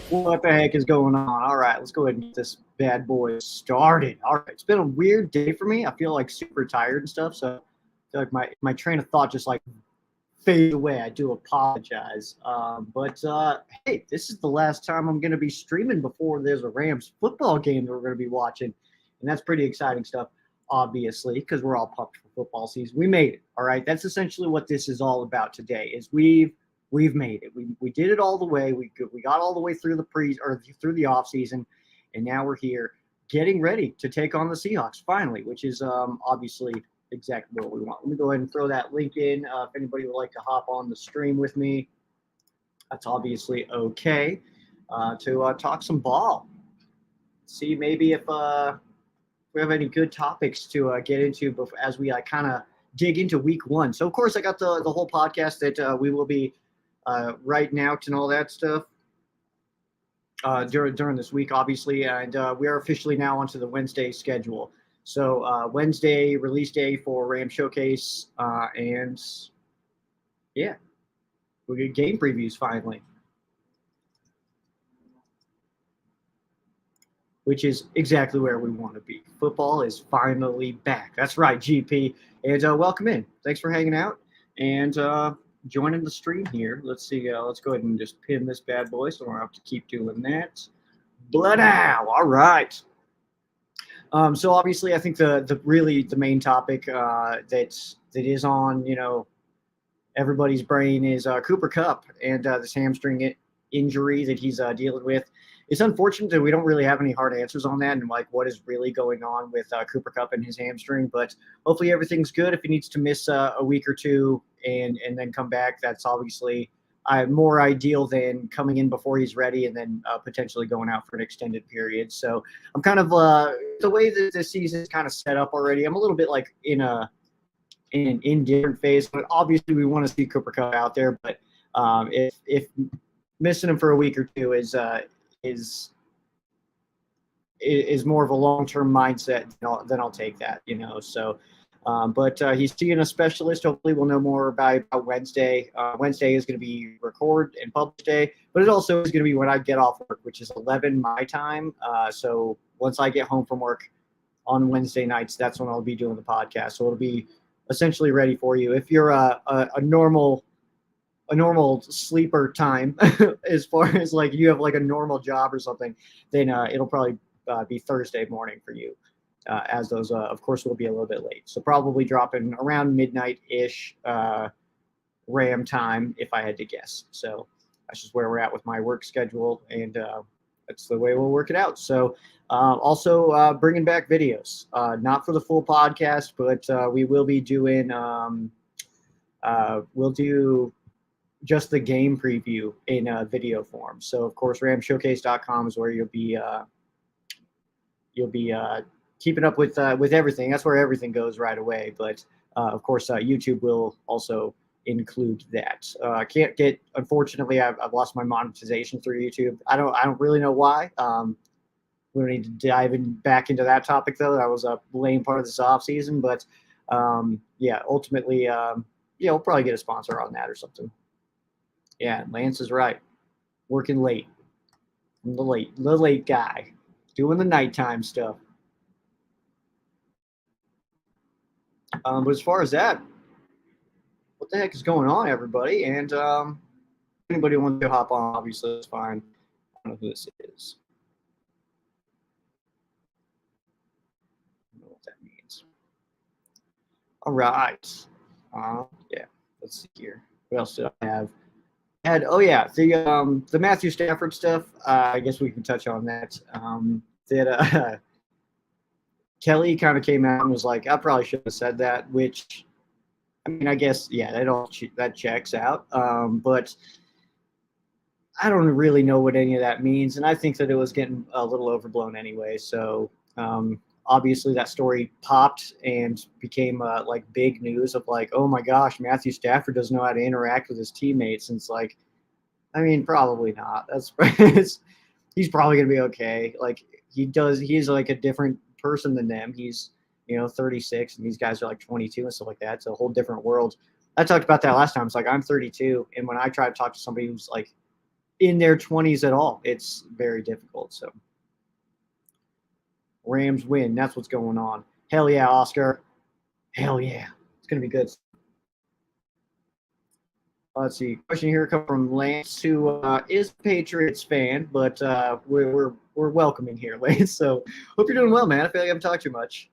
What the heck is going on? All right, let's go ahead and get this bad boy started. All right, it's been a weird day for me. I feel like super tired and stuff, so I feel like my train of thought just like faded away. I do apologize. But hey, this is the last time I'm going to be streaming before there's a Rams football game that we're going to be watching, and that's pretty exciting stuff, obviously, because we're all pumped for football season. We made it. All right, that's essentially what this is all about today. Is we've made it. We did it all the way. We got all the way through the through the off season, and now we're here getting ready to take on the Seahawks finally, which is obviously exactly what we want. Let me go ahead and throw that link in. If anybody would like to hop on the stream with me, that's obviously okay to talk some ball. See maybe if we have any good topics to get into as we kind of dig into week one. So, of course, I got the whole podcast that we will be writing out and all that stuff during this week, obviously. And we are officially now onto the Wednesday schedule. So Wednesday release day for Ram Showcase, and yeah, we get game previews finally, which is exactly where we want to be. Football is finally back. That's right, GP, and welcome in. Thanks for hanging out and joining the stream here. Let's see. Let's go ahead and just pin this bad boy, so I don't have to keep doing that. Blood ow! All right. So obviously, I think the main topic that is on everybody's brain is Cooper Kupp and this hamstring injury that he's dealing with. It's unfortunate that we don't really have any hard answers on that and like what is really going on with Cooper Kupp and his hamstring. But hopefully everything's good. If he needs to miss a week or two and then come back, that's obviously more ideal than coming in before he's ready and then potentially going out for an extended period. So I'm kind of the way that this season is kind of set up already. I'm a little bit like in an indifferent phase, but obviously we want to see Cooper Kupp out there. But if missing him for a week or two is more of a long-term mindset, then I'll take that. So. But he's seeing a specialist. Hopefully, we'll know more about Wednesday. Wednesday is going to be record and publish day, but it also is going to be when I get off work, which is 11 my time. So once I get home from work on Wednesday nights, that's when I'll be doing the podcast. So it'll be essentially ready for you. If you're a normal sleeper time, as far as like you have like a normal job or something, then it'll probably be Thursday morning for you. As those, of course, will be a little bit late. So probably dropping around midnight-ish Ram time, if I had to guess. So that's just where we're at with my work schedule, and that's the way we'll work it out. So also bringing back videos, not for the full podcast, but we will be doing we'll do just the game preview in video form. So, of course, ramshowcase.com is where you'll be keeping up with everything. That's where everything goes right away. But of course, YouTube will also include that. Unfortunately, I've lost my monetization through YouTube. I don't really know why. We don't need to dive back into that topic though. That was a lame part of this off season. But yeah, ultimately, we'll probably get a sponsor on that or something. Yeah, Lance is right. Working late. I'm the late guy, doing the nighttime stuff. But as far as that, what the heck is going on, everybody? And anybody wants to hop on, obviously, it's fine. I don't know who this is. I don't know what that means. All right. Yeah, let's see here. What else did I have? The Matthew Stafford stuff. I guess we can touch on that. Kelly kind of came out and was like, I probably should have said that, which, I mean, I guess, yeah, that checks out. But I don't really know what any of that means. And I think that it was getting a little overblown anyway. So obviously that story popped and became like big news of like, oh my gosh, Matthew Stafford doesn't know how to interact with his teammates. And it's like, I mean, probably not. He's probably going to be okay. Like he's like a different person than them. He's 36 and these guys are like 22 and stuff like that. It's a whole different world. I talked about that last time. It's like I'm 32, and when I try to talk to somebody who's like in their 20s at all. It's very difficult. So Rams win. That's what's going on. Hell yeah, Oscar. Hell yeah. It's going to be good. Let's see. Question here comes from Lance, who is a Patriots fan, but we're welcoming here, Lance. So hope you're doing well, man. I feel like I haven't talked too much.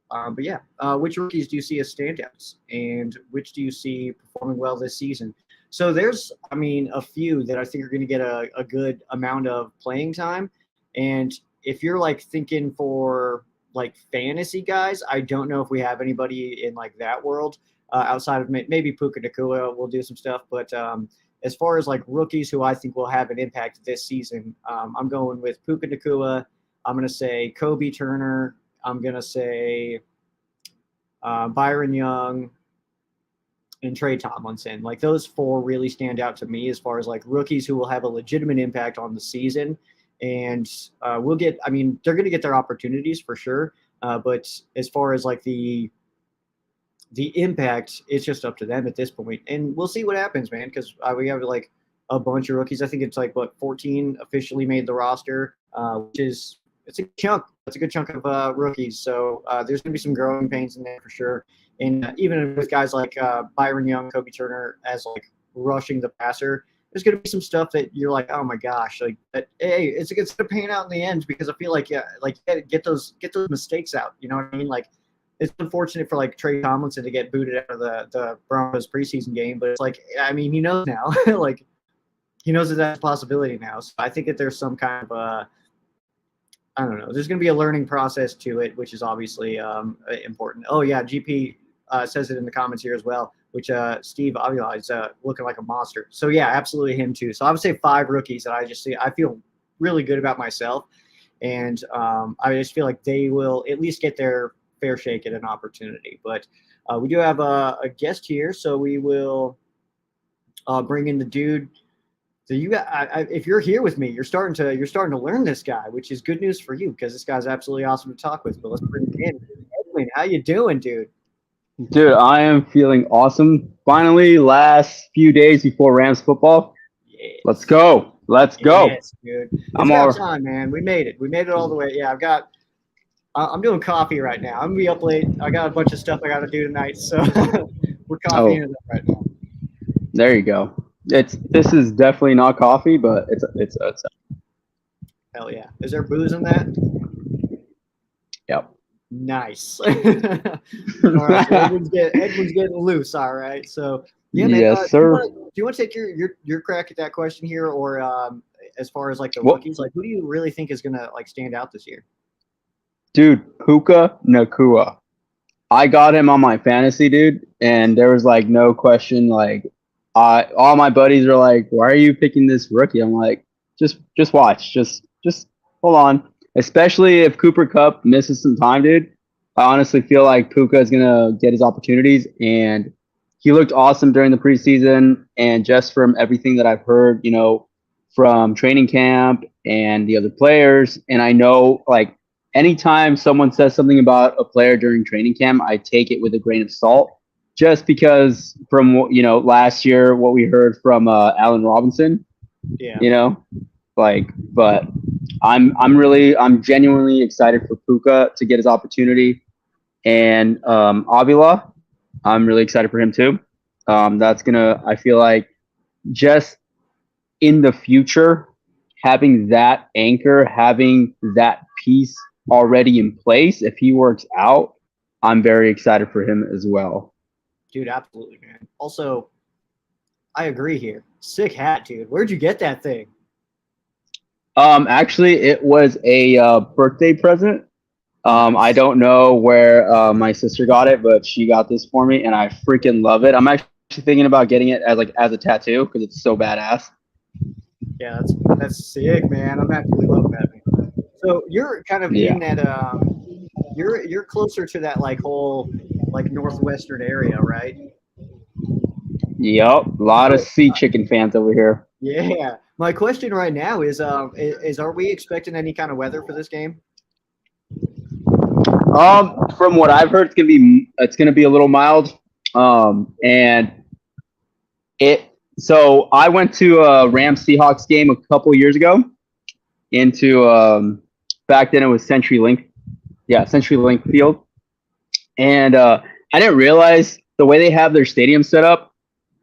But yeah, which rookies do you see as standouts, and which do you see performing well this season? So there's, I mean, a few that I think are going to get a good amount of playing time. And if you're like thinking for like fantasy guys, I don't know if we have anybody in like that world outside of maybe Puka Nacua will do some stuff. But as far as like rookies who I think will have an impact this season, I'm going with Puka Nacua. I'm going to say Kobe Turner. I'm going to say Byron Young and Trey Tomlinson. Like those four really stand out to me as far as like rookies who will have a legitimate impact on the season. And we'll get, I mean, they're going to get their opportunities for sure. But as far as like the impact, it's just up to them at this point. And we'll see what happens, man, because we have like a bunch of rookies. I think it's like, 14 officially made the roster, which is, it's a chunk. That's a good chunk of rookies. So there's going to be some growing pains in there for sure. And even with guys like Byron Young, Kobe Turner as like rushing the passer, there's going to be some stuff that you're like, oh my gosh, like, hey, it's going to pan out in the end because I feel like, yeah, like get those mistakes out. You know what I mean? Like, it's unfortunate for like Trey Tomlinson to get booted out of the Broncos preseason game, but it's like, I mean, he knows now, like he knows that that's a possibility now. So I think that there's some kind of I don't know. There's going to be a learning process to it, which is obviously important. Oh yeah, GP says it in the comments here as well, which Steve Avila is looking like a monster. So yeah, absolutely him too. So I would say 5 rookies that I just see. I feel really good about myself, and I just feel like they will at least get their fair shake at an opportunity. But we do have a guest here, so we will bring in the dude. So you got, if you're here with me, you're starting to learn this guy, which is good news for you because this guy's absolutely awesome to talk with. But let's bring him in. Edwin, how you doing, dude? Dude, I am feeling awesome. Finally, last few days before Rams football. Yes. Let's go. Let's go. Yes, dude. It's I'm about all time, man. We made it. We made it all the way. Yeah, I'm doing coffee right now. I'm gonna be up late. I got a bunch of stuff I got to do tonight, so we're coffeeing it up right now. There you go. This is definitely not coffee, but it's Hell yeah. Is there booze in that? Yep. Nice. All right, so Edwin's getting loose. All right, so yeah, man. Yes, sir. Do you want to take your crack at that question here, or as far as like the What? rookies, like who do you really think is gonna like stand out this year? Dude, Puka Nacua. I got him on my fantasy, dude, and there was like no question. Like, all my buddies are like, "Why are you picking this rookie?" I'm like, just watch, just hold on. Especially if Cooper Kupp misses some time, dude. I honestly feel like Puka is gonna get his opportunities, and he looked awesome during the preseason. And just from everything that I've heard, from training camp and the other players, and I know like anytime someone says something about a player during training camp, I take it with a grain of salt. Just because from last year, what we heard from Allen Robinson, Yeah. but I'm genuinely excited for Puka to get his opportunity, and Avila, I'm really excited for him too. I feel like just in the future, having that anchor, having that piece already in place, if he works out, I'm very excited for him as well. Dude, absolutely, man. Also, I agree here. Sick hat, dude. Where'd you get that thing? Actually, it was a birthday present. I don't know where my sister got it, but she got this for me, and I freaking love it. I'm actually thinking about getting it as a tattoo because it's so badass. Yeah, that's sick, man. I'm absolutely loving that, man. So you're kind of in that you're closer to that like whole like northwestern area, right? Yep, a lot of sea chicken fans over here. Yeah. My question right now is are we expecting any kind of weather for this game? From what I've heard, it's gonna be a little mild. And So I went to a Rams Seahawks game a couple years ago. Into back then it was CenturyLink, yeah, CenturyLink Field, and I didn't realize the way they have their stadium set up.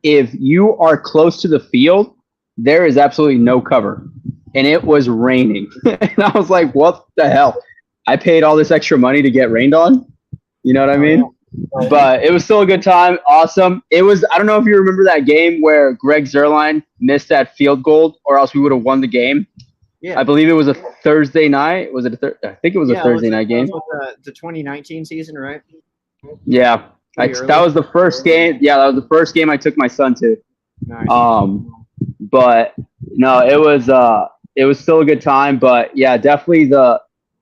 If you are close to the field, there is absolutely no cover, and it was raining, and I was like, "What the hell?" I paid all this extra money to get rained on. You know what I Oh, yeah. mean? But it was still a good time. Awesome. It was. I don't know if you remember that game where Greg Zerline missed that field goal, or else we would have won the game. Yeah. I believe it was a Thursday night. Was it I think it was a Thursday night game. That was the 2019 season, right? Yeah. That was the first game. Yeah, that was the first game I took my son to. Nice. But no, it was still a good time. But yeah, definitely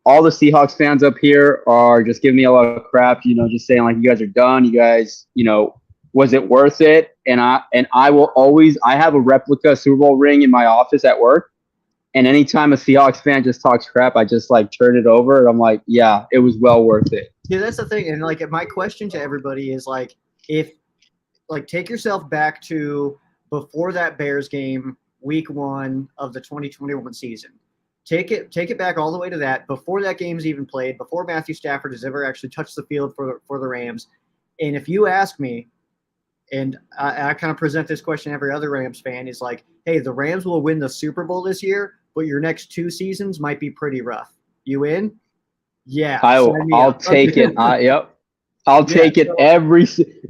all the Seahawks fans up here are just giving me a lot of crap, just saying like, you guys are done. You guys, was it worth it? And I will always, I have a replica Super Bowl ring in my office at work. And anytime a Seahawks fan just talks crap, I just like turn it over and I'm like, yeah, it was well worth it. Yeah, that's the thing. And like my question to everybody is like, take yourself back to before that Bears game, week 1 of the 2021 season. Take it back all the way to that, before that game's even played, before Matthew Stafford has ever actually touched the field for the Rams. And if you ask me, and I kind of present this question to every other Rams fan, is like, hey, the Rams will win the Super Bowl this year, but your next 2 seasons might be pretty rough. You in? Yeah. I'll take it. Yep. I'll take it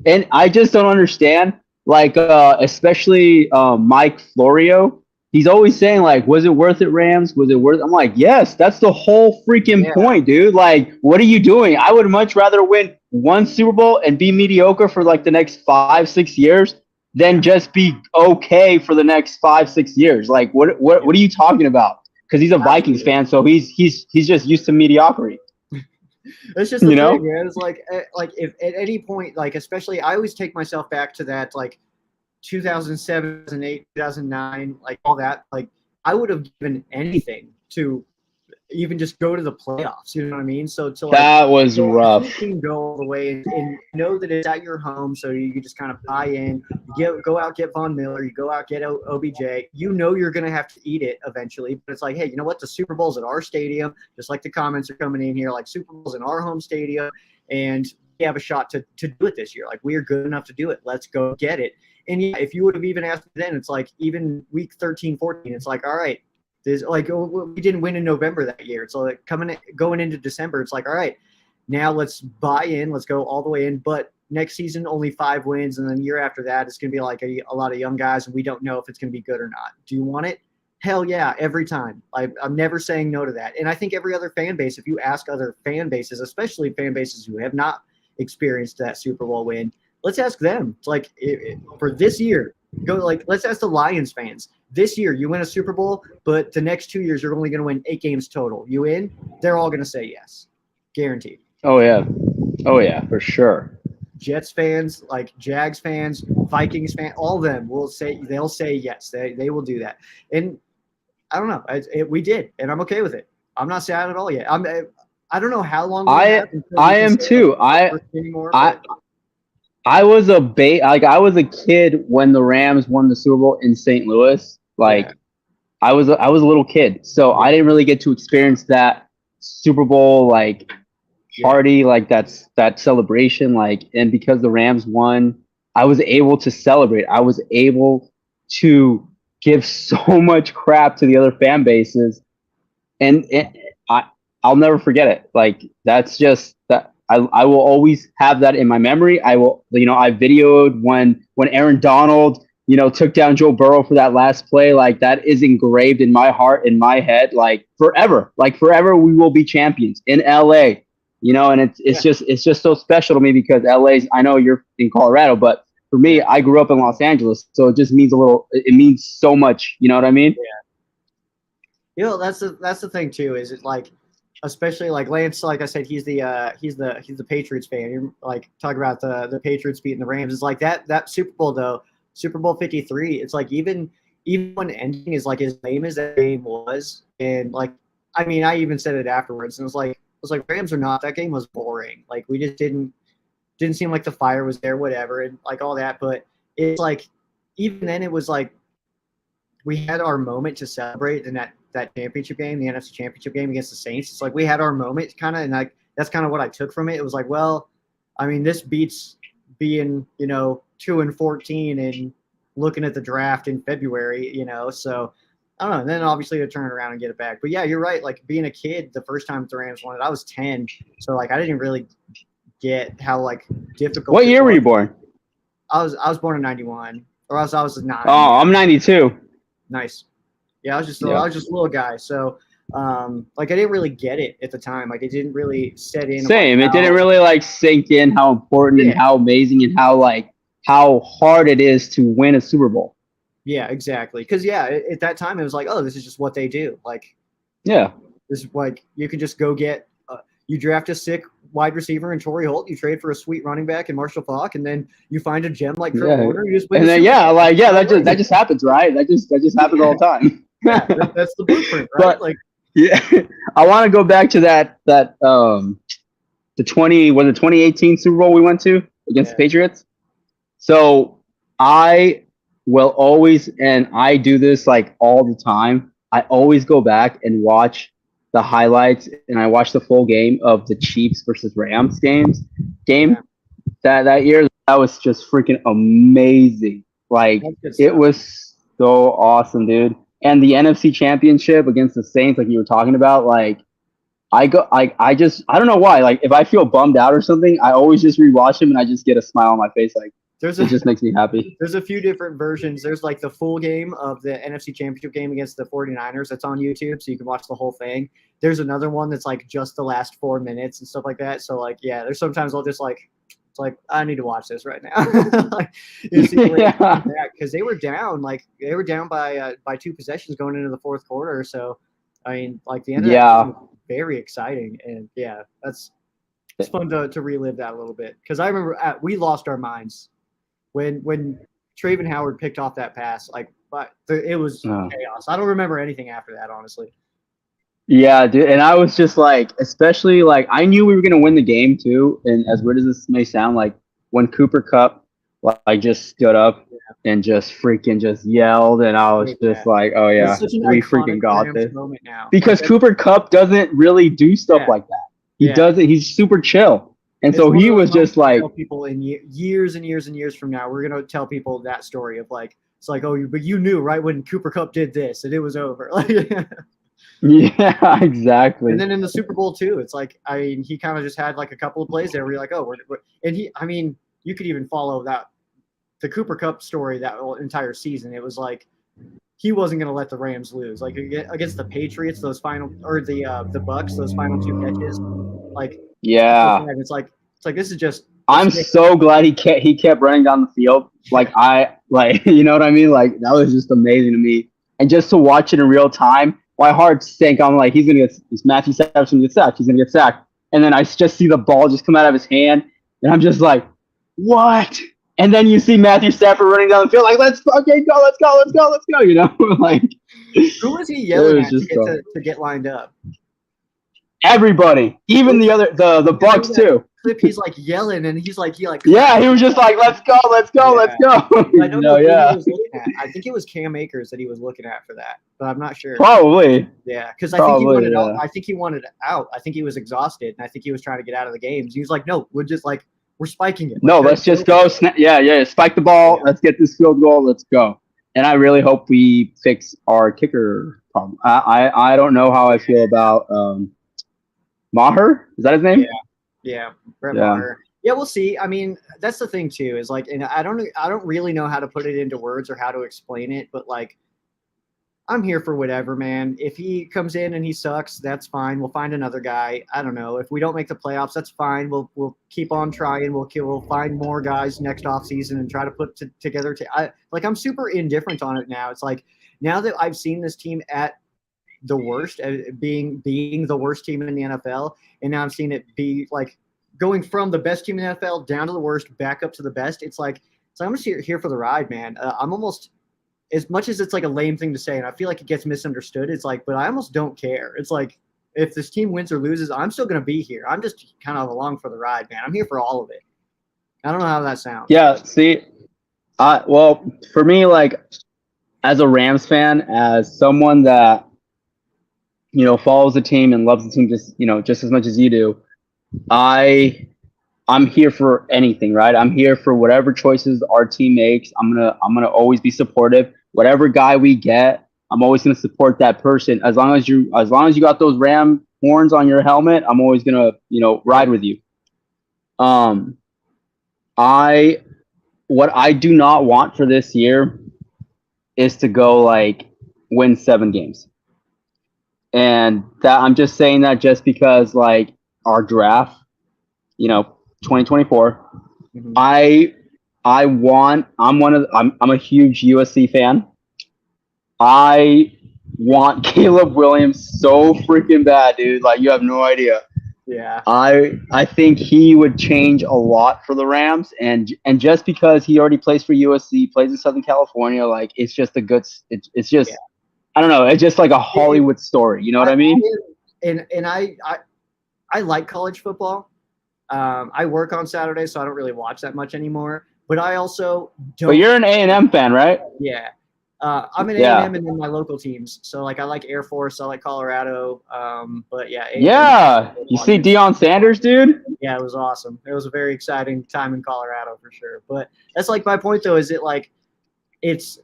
and I just don't understand, like, especially Mike Florio. He's always saying, like, was it worth it, Rams? Was it worth it? I'm like, yes, that's the whole freaking point, dude. Like, what are you doing? I would much rather win 1 Super Bowl and be mediocre for like the next 5-6 years than just be okay for the next 5-6 years. Like, what are you talking about? Because he's a Vikings fan, so he's just used to mediocrity. It's just the thing, man. It's like if at any point, like, especially, I always take myself back to that, like, 2007, 2008, 2009, like all that. Like, I would have given anything to even just go to the playoffs. You know what I mean? So to, like, that was rough. You can go all the way and know that it's at your home, so you can just kind of buy in. Go out, get Von Miller. You go out, get OBJ. You know you're going to have to eat it eventually, but it's like, hey, you know what? The Super Bowl's at our stadium. Just like the comments are coming in here, like, Super Bowl's in our home stadium, and we have a shot to do it this year. Like, we are good enough to do it. Let's go get it. And yeah, if you would have even asked me then, it's like, even week 13, 14, it's like, all right, there's like, we didn't win in November that year. So like going into December, it's like, all right, now let's buy in, let's go all the way in. But next season, only 5 wins. And then the year after that, it's going to be like a lot of young guys, and we don't know if it's going to be good or not. Do you want it? Hell yeah, every time. I'm never saying no to that. And I think every other fan base, if you ask other fan bases, especially fan bases who have not experienced that Super Bowl win, let's ask them. It's like, for this year, let's ask the Lions fans. This year, you win a Super Bowl, but the next 2 years, you're only going to win 8 games total. You in? They're all going to say yes. Guaranteed. Oh, yeah, for sure. Jets fans, like Jags fans, Vikings fans, all of them they'll say yes. They will do that. And I don't know. We did, and I'm okay with it. I'm not sad at all yet. I don't know how long. I am too. I was a kid when the Rams won the Super Bowl in St. Louis. Like, yeah. I was a little kid, so I didn't really get to experience that Super Bowl party, like that celebration. Like, and because the Rams won, I was able to celebrate. I was able to give so much crap to the other fan bases, and I'll never forget it. Like, that's just that. I will always have that in my memory. I videoed when Aaron Donald, took down Joe Burrow for that last play. Like, that is engraved in my heart, in my head, like forever. Like, forever we will be champions in LA. And it's just so special to me because LA's, I know you're in Colorado, but for me, I grew up in Los Angeles, so it just means it means so much. You know what I mean? Yeah. That's the thing too, is it like, especially like Lance, like I said, he's the Patriots fan. You're like talking about the Patriots beating the Rams. It's like that Super Bowl though, Super Bowl 53. It's like even when ending is like as lame as that game was, and like, I mean, I even said it afterwards, and it was like Rams or not, that game was boring. Like, we just didn't seem like the fire was there, whatever, and like all that. But it's like, even then, it was like we had our moment to celebrate in that championship game, the NFC Championship game against the Saints. It's like we had our moment, kind of, and like that's kind of what I took from it. It was like, well, I mean, this beats being 2-14 and looking at the draft in February, So I don't know. And then obviously to turn it around and get it back. But yeah, you're right. Like being a kid, the first time the Rams won it, I was 10, so like I didn't really get how like difficult. What year were you born? I was born in '91, or else I was 9. Oh, I'm 92. Nice. Yeah, I was just a little guy. So like I didn't really get it at the time. Like it didn't really set in. Same. It didn't really like sink in how important and how amazing and how hard it is to win a Super Bowl. Yeah, exactly. Because at that time it was like, oh, this is just what they do. Like, yeah, this is like you could just go get you draft a sick wide receiver in Torrey Holt, you trade for a sweet running back in Marshall Faulk, and then you find a gem like Kurt Warner. You just win that just happens, right? That just happens all the time. Yeah, that's the blueprint, right? But, I want to go back to the 2018 Super Bowl we went to against the Patriots. So I will always, and I do this like all the time, I always go back and watch the highlights, and I watch the full game of the Chiefs versus Rams game that year. That was just freaking amazing. Like it was so awesome, dude. And the NFC Championship against the Saints, like you were talking about, like I don't know why. Like if I feel bummed out or something, I always just rewatch them and I just get a smile on my face. Like it just makes me happy. There's a few different versions. There's like the full game of the NFC Championship game against the 49ers that's on YouTube, so you can watch the whole thing. There's another one that's like just the last 4 minutes and stuff like that. So like, yeah, there's sometimes I'll just like, it's like I need to watch this right now. Because they were down by 2 possessions going into the fourth quarter. So I mean, like the end of that game was very exciting, and it's fun to relive that a little bit. Because I remember we lost our minds when Travin Howard picked off that pass. Like, but it was chaos. I don't remember anything after that, honestly. Yeah, dude, and I was just like, especially like I knew we were gonna win the game too. And as weird as this may sound, like when Cooper Kupp like just stood up and just freaking just yelled, and I was just like, oh yeah, we freaking got this. Because Cooper Kupp doesn't really do stuff like that. He doesn't. He's super chill, and so he was just like. People in years and years and years from now, we're gonna tell people that story of like, it's like, oh, but you knew right when Cooper Kupp did this, and it was over. Like. Yeah, exactly. And then in the Super Bowl too, it's like, I mean, he kind of just had like a couple of plays there where you're like, oh, and you could even follow the Cooper Kupp story that entire season. It was like he wasn't going to let the Rams lose. Like against the Patriots, the Bucks, those final 2 catches, like it's like this is just. I'm so glad he kept running down the field. Like you know what I mean? Like that was just amazing to me, and just to watch it in real time. My heart sank. I'm like, he's Matthew Stafford's gonna get sacked. He's gonna get sacked. And then I just see the ball just come out of his hand, and I'm just like, what? And then you see Matthew Stafford running down the field, like, let's fucking go, let's go, let's go, let's go. You know, like. Who was he yelling at to get lined up? Everybody, even the Bucks too. Clip, he's like yelling, and he was just like, let's go, let's go, let's go. I don't know who he was looking at. I think it was Cam Akers that he was looking at for that, but I'm not sure. Probably. Yeah, because I think he wanted out. I think he wanted out. I think he was exhausted, and I think he was trying to get out of the games. He was like, no, we're spiking it. No, let's just go. Spike the ball. Yeah. Let's get this field goal. Let's go. And I really hope we fix our kicker problem. I don't know how I feel about Maher. Is that his name? Yeah, Brett Maher. Yeah, we'll see. I mean, that's the thing too. Is like, and I don't really know how to put it into words or how to explain it, but like, I'm here for whatever, man. If he comes in and he sucks, that's fine. We'll find another guy. I don't know. If we don't make the playoffs, that's fine. We'll keep on trying. We'll find more guys next offseason and try to put together. I'm super indifferent on it now. It's like now that I've seen this team at the worst, being the worst team in the NFL, and now I've seen it be like going from the best team in the NFL down to the worst, back up to the best. It's like I'm just here for the ride, man. I'm almost. As much as it's like a lame thing to say, and I feel like it gets misunderstood, it's like, but I almost don't care. It's like, if this team wins or loses, I'm still going to be here. I'm just kind of along for the ride, man. I'm here for all of it. I don't know how that sounds. Yeah, see, Well, for me, like as a Rams fan, as someone that follows the team and loves the team just as much as you do, I I'm here for anything, right? I'm here for whatever choices our team makes. I'm gonna always be supportive. Whatever guy we get, I'm always gonna support that person. As long as you got those Ram horns on your helmet, I'm always gonna ride with you. Um, I what I do not want for this year is to go like win 7 games. And that I'm just saying that just because like our draft, 2024, Mhm. I'm a huge USC fan. I want Caleb Williams so freaking bad, dude. Like you have no idea. Yeah. I think he would change a lot for the Rams, and just because he already plays for USC, plays in Southern California, like it's just a good. It's Yeah. just I don't know. It's just like a It, Hollywood story. You know what I, I mean? and I like college football. I work on Saturdays, so I don't really watch that much anymore. But I also But don't. you're an A&M fan, right? Yeah. I'm an A&M Yeah. and then my local teams. So like I like Air Force, I like Colorado. But yeah, A&M. Yeah. You see Deion Sanders, dude? Yeah, it was awesome. It was a very exciting time in Colorado for sure. But that's like my point though, is it like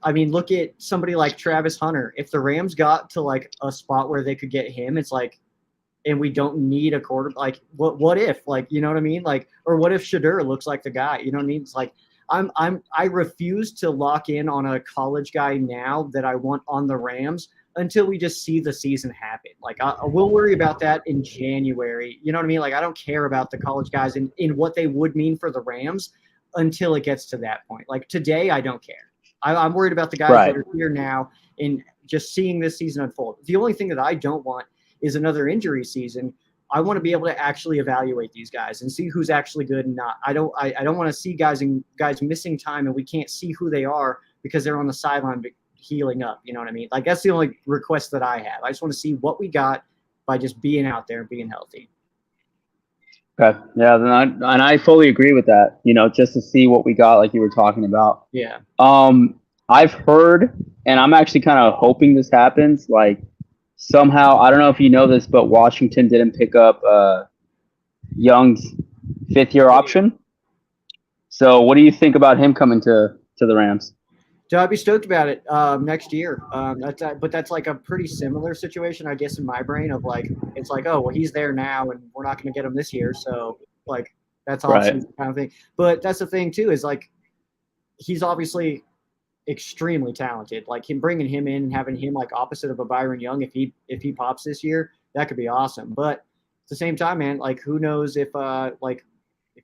I mean, look at somebody like Travis Hunter. If the Rams got to like a spot where they could get him, it's like, and we don't need a quarter. Like, what if, like, you know what I mean? Like, or what if Shadur looks like the guy? You know what I mean? It's like, I refuse to lock in on a college guy now that I want on the Rams until we just see the season happen. Like, we'll worry about that in January. You know what I mean? Like, I don't care about the college guys in what they would mean for the Rams until it gets to that point. Like today, I don't care. I'm worried about the guys Right. that are here now and just seeing this season unfold. The only thing that I don't want is another injury season. I want to be able to actually evaluate these guys and see who's actually good and not. I don't want to see guys missing time and we can't see who they are because they're on the sideline healing up. You know what I mean? Like that's the only request that I have. I just want to see what we got by just being out there and being healthy. Okay. Yeah, and I fully agree with that. Just to see what we got, like you were talking about. Yeah. I've heard, and I'm actually kind of hoping this happens. Like somehow, I don't know if you know this, but Washington didn't pick up Young's 5th-year option. So, what do you think about him coming to the Rams? So I'd be stoked about it next year. But that's like a pretty similar situation, I guess, in my brain of like, it's like, oh, well, he's there now and we're not going to get him this year. So like, that's awesome kind of thing. But that's the thing too, is like, he's obviously extremely talented. Like him bringing him in and having him like opposite of a Byron Young, if he pops this year, that could be awesome. But at the same time, man, like who knows if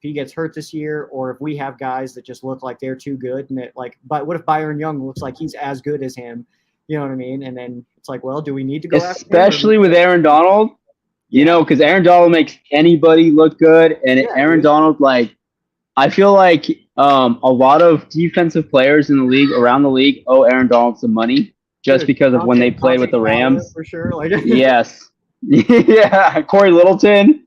he gets hurt this year, or if we have guys that just look like they're too good, and but what if Byron Young looks like he's as good as him? You know what I mean? And then it's like, well, do we need to go especially with Aaron Donald? Because Aaron Donald makes anybody look good, and Aaron Donald, like, I feel like a lot of defensive players in the league, around the league, owe Aaron Donald some money just because of when they played with the Rams. For sure. Yes. Yeah. Corey Littleton.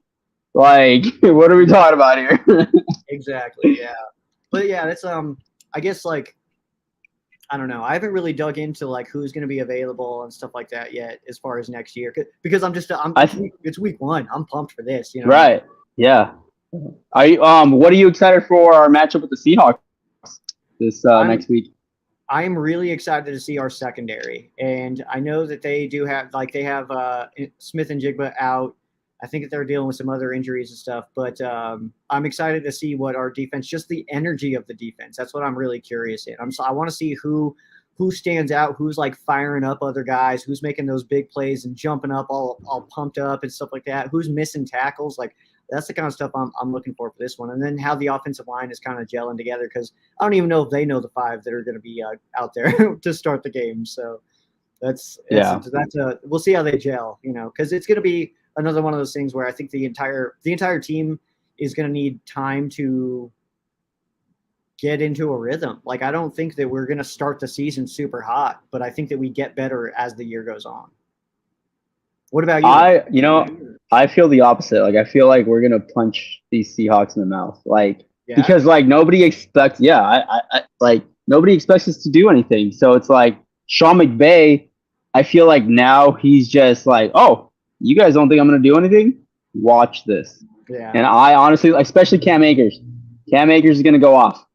Like, what are we talking about here? Exactly. Yeah. But yeah, that's I guess like I don't know. I haven't really dug into like who's going to be available and stuff like that yet as far as next year because it's week 1. I'm pumped for this, Right. Yeah. What are you excited for our matchup with the Seahawks this next week? I'm really excited to see our secondary, and I know that they have Smith and Jigba out. I think that they're dealing with some other injuries and stuff, but I'm excited to see what our defense, just the energy of the defense. That's what I'm really curious in. I want to see who stands out, who's like firing up other guys, who's making those big plays and jumping up all pumped up and stuff like that. Who's missing tackles? Like that's the kind of stuff I'm looking for this one. And then how the offensive line is kind of gelling together, because I don't even know if they know the 5 that are going to be out there to start the game. So we'll see how they gel, because it's going to be another one of those things where I think the entire team is going to need time to get into a rhythm. Like, I don't think that we're going to start the season super hot, but I think that we get better as the year goes on. What about you? I feel the opposite. Like, I feel like we're going to punch these Seahawks in the mouth. Like, because like nobody expects, I like nobody expects us to do anything. So it's like Sean McVay, I feel like now he's just like, oh, you guys don't think I'm going to do anything? Watch this. Yeah. And I honestly, especially Cam Akers. Cam Akers is going to go off.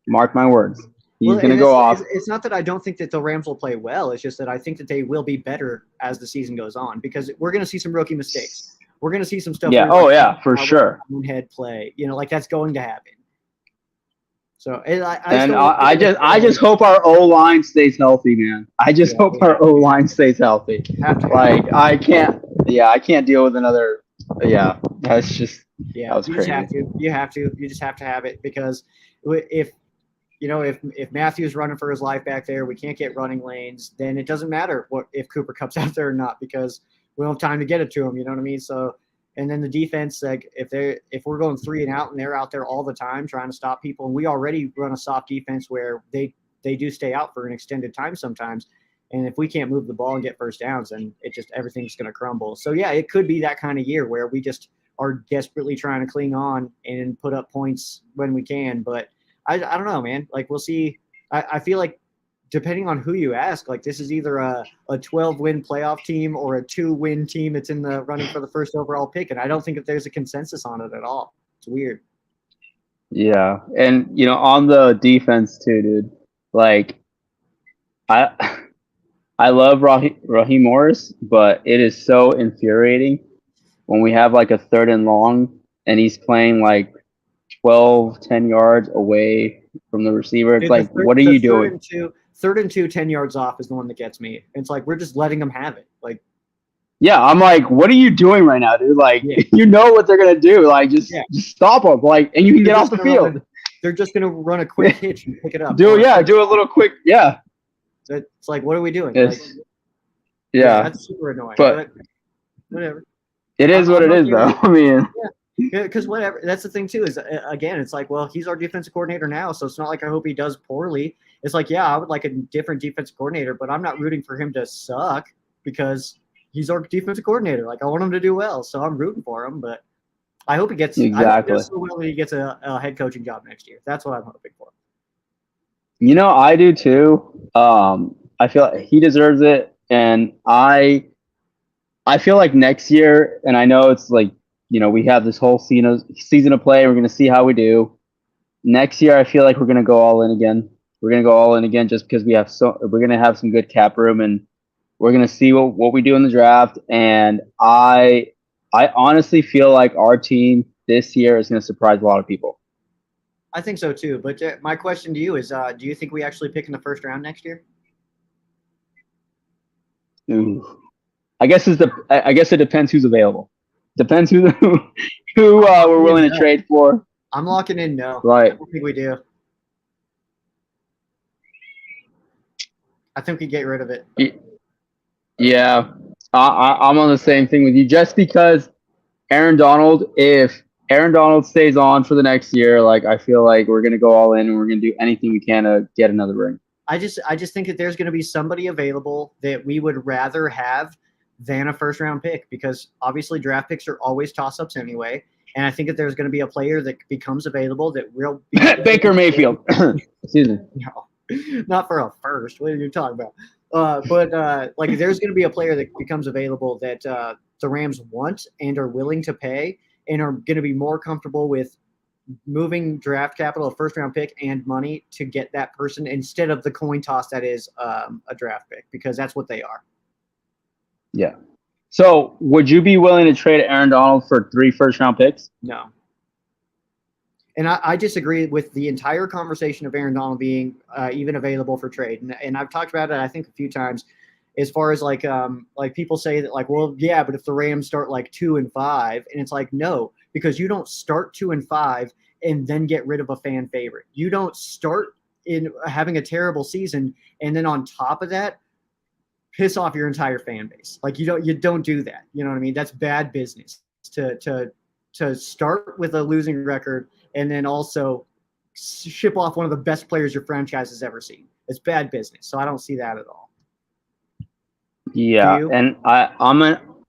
Mark my words. He's going to go off. It's not that I don't think that the Rams will play well. It's just that I think that they will be better as the season goes on because we're going to see some rookie mistakes. We're going to see some stuff. Yeah. Oh, yeah, for sure. Head play. Like that's going to happen. So I just hope our O line stays healthy, man. I just hope our O line stays healthy. Like I can't deal with another. Yeah, that's just that was crazy. You just have to have it because if Matthew's running for his life back there, we can't get running lanes. Then it doesn't matter if Cooper comes out there or not because we don't have time to get it to him. You know what I mean? So. And then the defense, like if we're going 3 and out and they're out there all the time trying to stop people, and we already run a soft defense where they do stay out for an extended time sometimes. And if we can't move the ball and get first downs, then everything's going to crumble. So yeah, it could be that kind of year where we just are desperately trying to cling on and put up points when we can. But I don't know, man. Like we'll see. I feel like depending on who you ask, like this is either a 12-win playoff team or a 2-win team that's in the running for the first overall pick. And I don't think that there's a consensus on it at all. It's weird. Yeah. And, on the defense too, dude, like I love Raheem Morris, but it is so infuriating when we have like a 3rd and long and he's playing like 10 yards away from the receiver. It's like, what are you doing? 3rd and 2, 10 yards off is the one that gets me. It's like we're just letting them have it. Like, yeah, I'm like, what are you doing right now, dude? Like, you know what they're gonna do. Like, just stop them. Like, and you can get off the field. They're just gonna run a quick hitch and pick it up. Do a little quick. Yeah. It's like, what are we doing? That's super annoying. But whatever. It is what it is, though. I mean. Yeah, because whatever. That's the thing too. Is again, it's like, well, he's our defensive coordinator now, so it's not like I hope he does poorly. It's like, yeah, I would like a different defensive coordinator, but I'm not rooting for him to suck because he's our defensive coordinator. Like I want him to do well, so I'm rooting for him. But I hope he gets exactly. I hope he does so well that he gets a head coaching job next year. That's what I'm hoping for. I do too. I feel like he deserves it, and I feel like next year, and I know it's like. We have this whole season of play. We're going to see how we do. Next year, I feel like we're going to go all in again. We're going to go all in again just because we're going to have some good cap room, and we're going to see what we do in the draft. And I honestly feel like our team this year is going to surprise a lot of people. I think so too. But my question to you is, do you think we actually pick in the first round next year? Ooh. I guess it depends who's available. Depends who we're willing to trade for. I'm locking in no. Right. I don't think we do. I think we get rid of it. Yeah. I'm on the same thing with you. Just because if Aaron Donald stays on for the next year, like I feel like we're going to go all in and we're going to do anything we can to get another ring. I just think that there's going to be somebody available that we would rather have than a first-round pick because obviously draft picks are always toss-ups anyway. And I think that there's going to be a player that becomes available that will be – Baker Mayfield. Excuse me. No, not for a first. What are you talking about? But there's going to be a player that becomes available that the Rams want and are willing to pay and are going to be more comfortable with moving draft capital, a first-round pick, and money to get that person instead of the coin toss that is a draft pick because that's what they are. Yeah. So would you be willing to trade Aaron Donald for 3 first-round picks? No. And I disagree with the entire conversation of Aaron Donald being even available for trade. And I've talked about it, I think, a few times as far as like people say that like, well, yeah, but if the Rams start like 2-5, and it's like, no, because you don't start 2-5 and then get rid of a fan favorite. You don't start in having a terrible season and then on top of that, piss off your entire fan base. Like you don't do that. You know what I mean? That's bad business to start with a losing record and then also ship off one of the best players your franchise has ever seen. It's bad business. So I don't see that at all. Yeah. And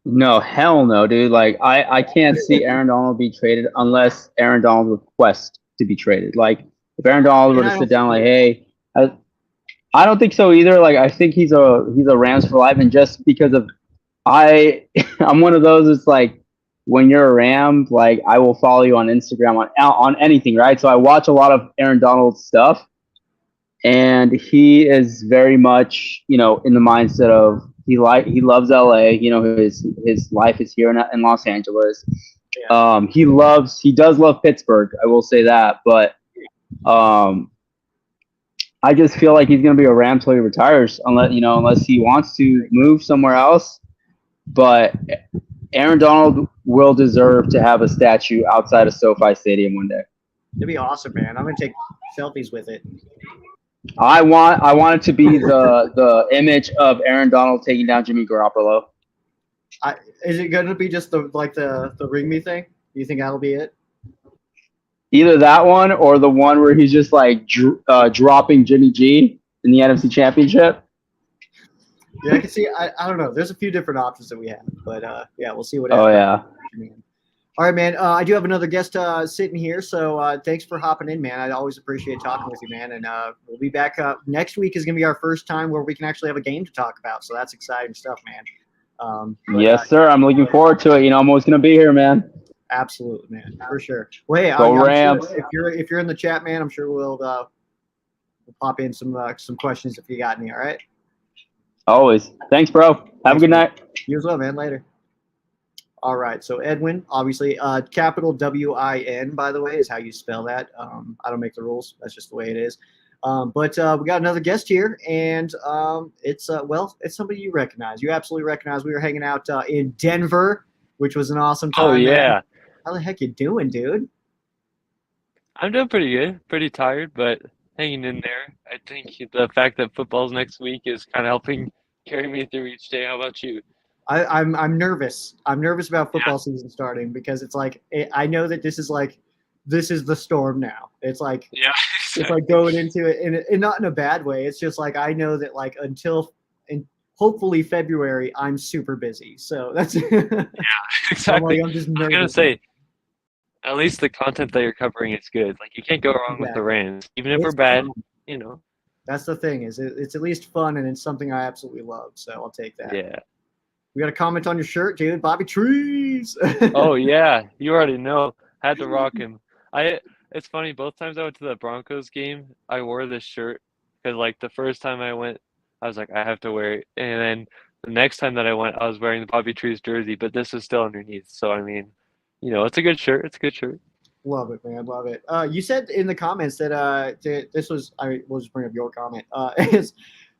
no, hell no, dude. Like I can't see Aaron Donald be traded unless Aaron Donald requests to be traded. Like if Aaron Donald were to sit down like, hey, I, I don't think so either. Like I think he's a Rams for life, and just because of I I'm one of those. It's like when you're a Ram, like I will follow you on Instagram on anything, right? So I watch a lot of Aaron Donald's stuff, and he is very much in the mindset of he loves LA. His life is here in Los Angeles. Yeah. He does love Pittsburgh. I will say that, but um, I just feel like he's going to be a Ram till he retires, unless he wants to move somewhere else. But Aaron Donald will deserve to have a statue outside of SoFi Stadium one day. It'd be awesome, man. I'm gonna take selfies with it. I want it to be the image of Aaron Donald taking down Jimmy Garoppolo. Is it gonna be just the ring me thing? Do you think that'll be it? Either that one or the one where he's just like dropping Jimmy G in the NFC Championship. Yeah, I can see. I don't know. There's a few different options that we have, but yeah, we'll see what Oh happens. yeah. All right, man. I do have another guest sitting here, so thanks for hopping in, man. I always appreciate talking with you, man. And we'll be back. Next week is going to be our first time where we can actually have a game to talk about, so that's exciting stuff, man. Yes, sir. I'm looking forward to it. I'm always going to be here, man. Absolutely, man, for sure. Well, hey, Go Rams. Sure if you're in the chat, man, I'm sure we'll pop in some questions if you got any. All right. Always. Thanks, bro. Have a good night. You as well, man. Later. All right. So Edwin, obviously, capital WIN, by the way, is how you spell that. I don't make the rules. That's just the way it is. But we got another guest here, and it's somebody you recognize. You absolutely recognize. We were hanging out in Denver, which was an awesome time. Oh yeah. Man. How the heck you doing, dude? I'm doing pretty good. Pretty tired, but hanging in there. I think the fact that football's next week is kind of helping carry me through each day. How about you? I'm nervous. I'm nervous about football season starting because it's like I know that this is the storm now. It's like it's like going into it and not in a bad way. It's just like I know that like until hopefully February I'm super busy. So that's exactly. I'm just I was gonna say, at least the content that you're covering is good. Like you can't go wrong with the Rams, even if we're bad. Fun. That's the thing is it's at least fun and it's something I absolutely love. So I'll take that. Yeah. We got a comment on your shirt, dude. Bobby Trees. Oh yeah, you already know. Had to rock him. It's funny. Both times I went to the Broncos game, I wore this shirt because like the first time I went, I was like I have to wear it, and then the next time that I went, I was wearing the Bobby Trees jersey, but this is still underneath. So I mean, it's a good shirt. It's a good shirt. Love it, man. Love it. You said in the comments that this was. I will just bring up your comment. Is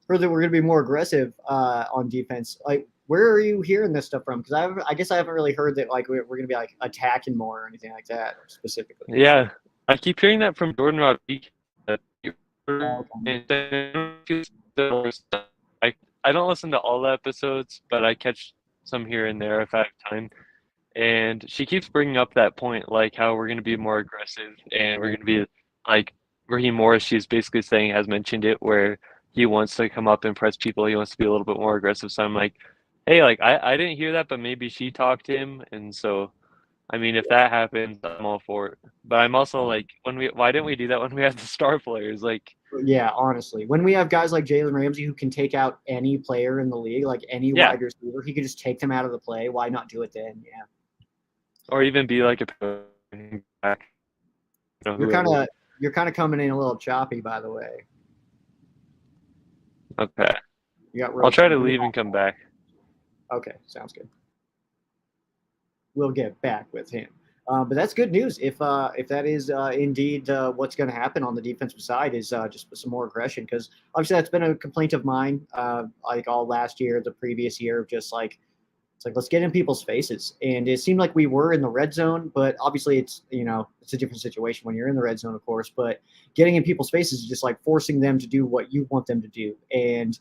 further, we're going to be more aggressive on defense. Like, where are you hearing this stuff from? Because I guess I haven't really heard that like we're going to be like attacking more or anything like that specifically. Yeah, I keep hearing that from Jordan Rodriguez. I don't listen to all the episodes, but I catch some here and there if I have time. And she keeps bringing up that point, like how we're going to be more aggressive and we're going to be like Raheem Morris, she's basically saying, has mentioned it, where he wants to come up and press people. He wants to be a little bit more aggressive. So I'm like, hey, like I didn't hear that, but maybe she talked to him. And so, I mean, if that happens, I'm all for it. But I'm also like, why didn't we do that when we had the star players? Like, yeah, honestly, when we have guys like Jalen Ramsey who can take out any player in the league, like any wide receiver, he could just take them out of the play. Why not do it then? Yeah. Or even be like a back. You're kind of coming in a little choppy, by the way. Okay. I'll try to leave and come back. Okay, sounds good. We'll get back with him. But that's good news. If that is indeed what's going to happen on the defensive side is just some more aggression, because obviously that's been a complaint of mine like all last year, the previous year, of just like it's like let's get in people's faces. And it seemed like we were in the red zone, but obviously it's it's a different situation when you're in the red zone, of course. But getting in people's faces is just like forcing them to do what you want them to do, and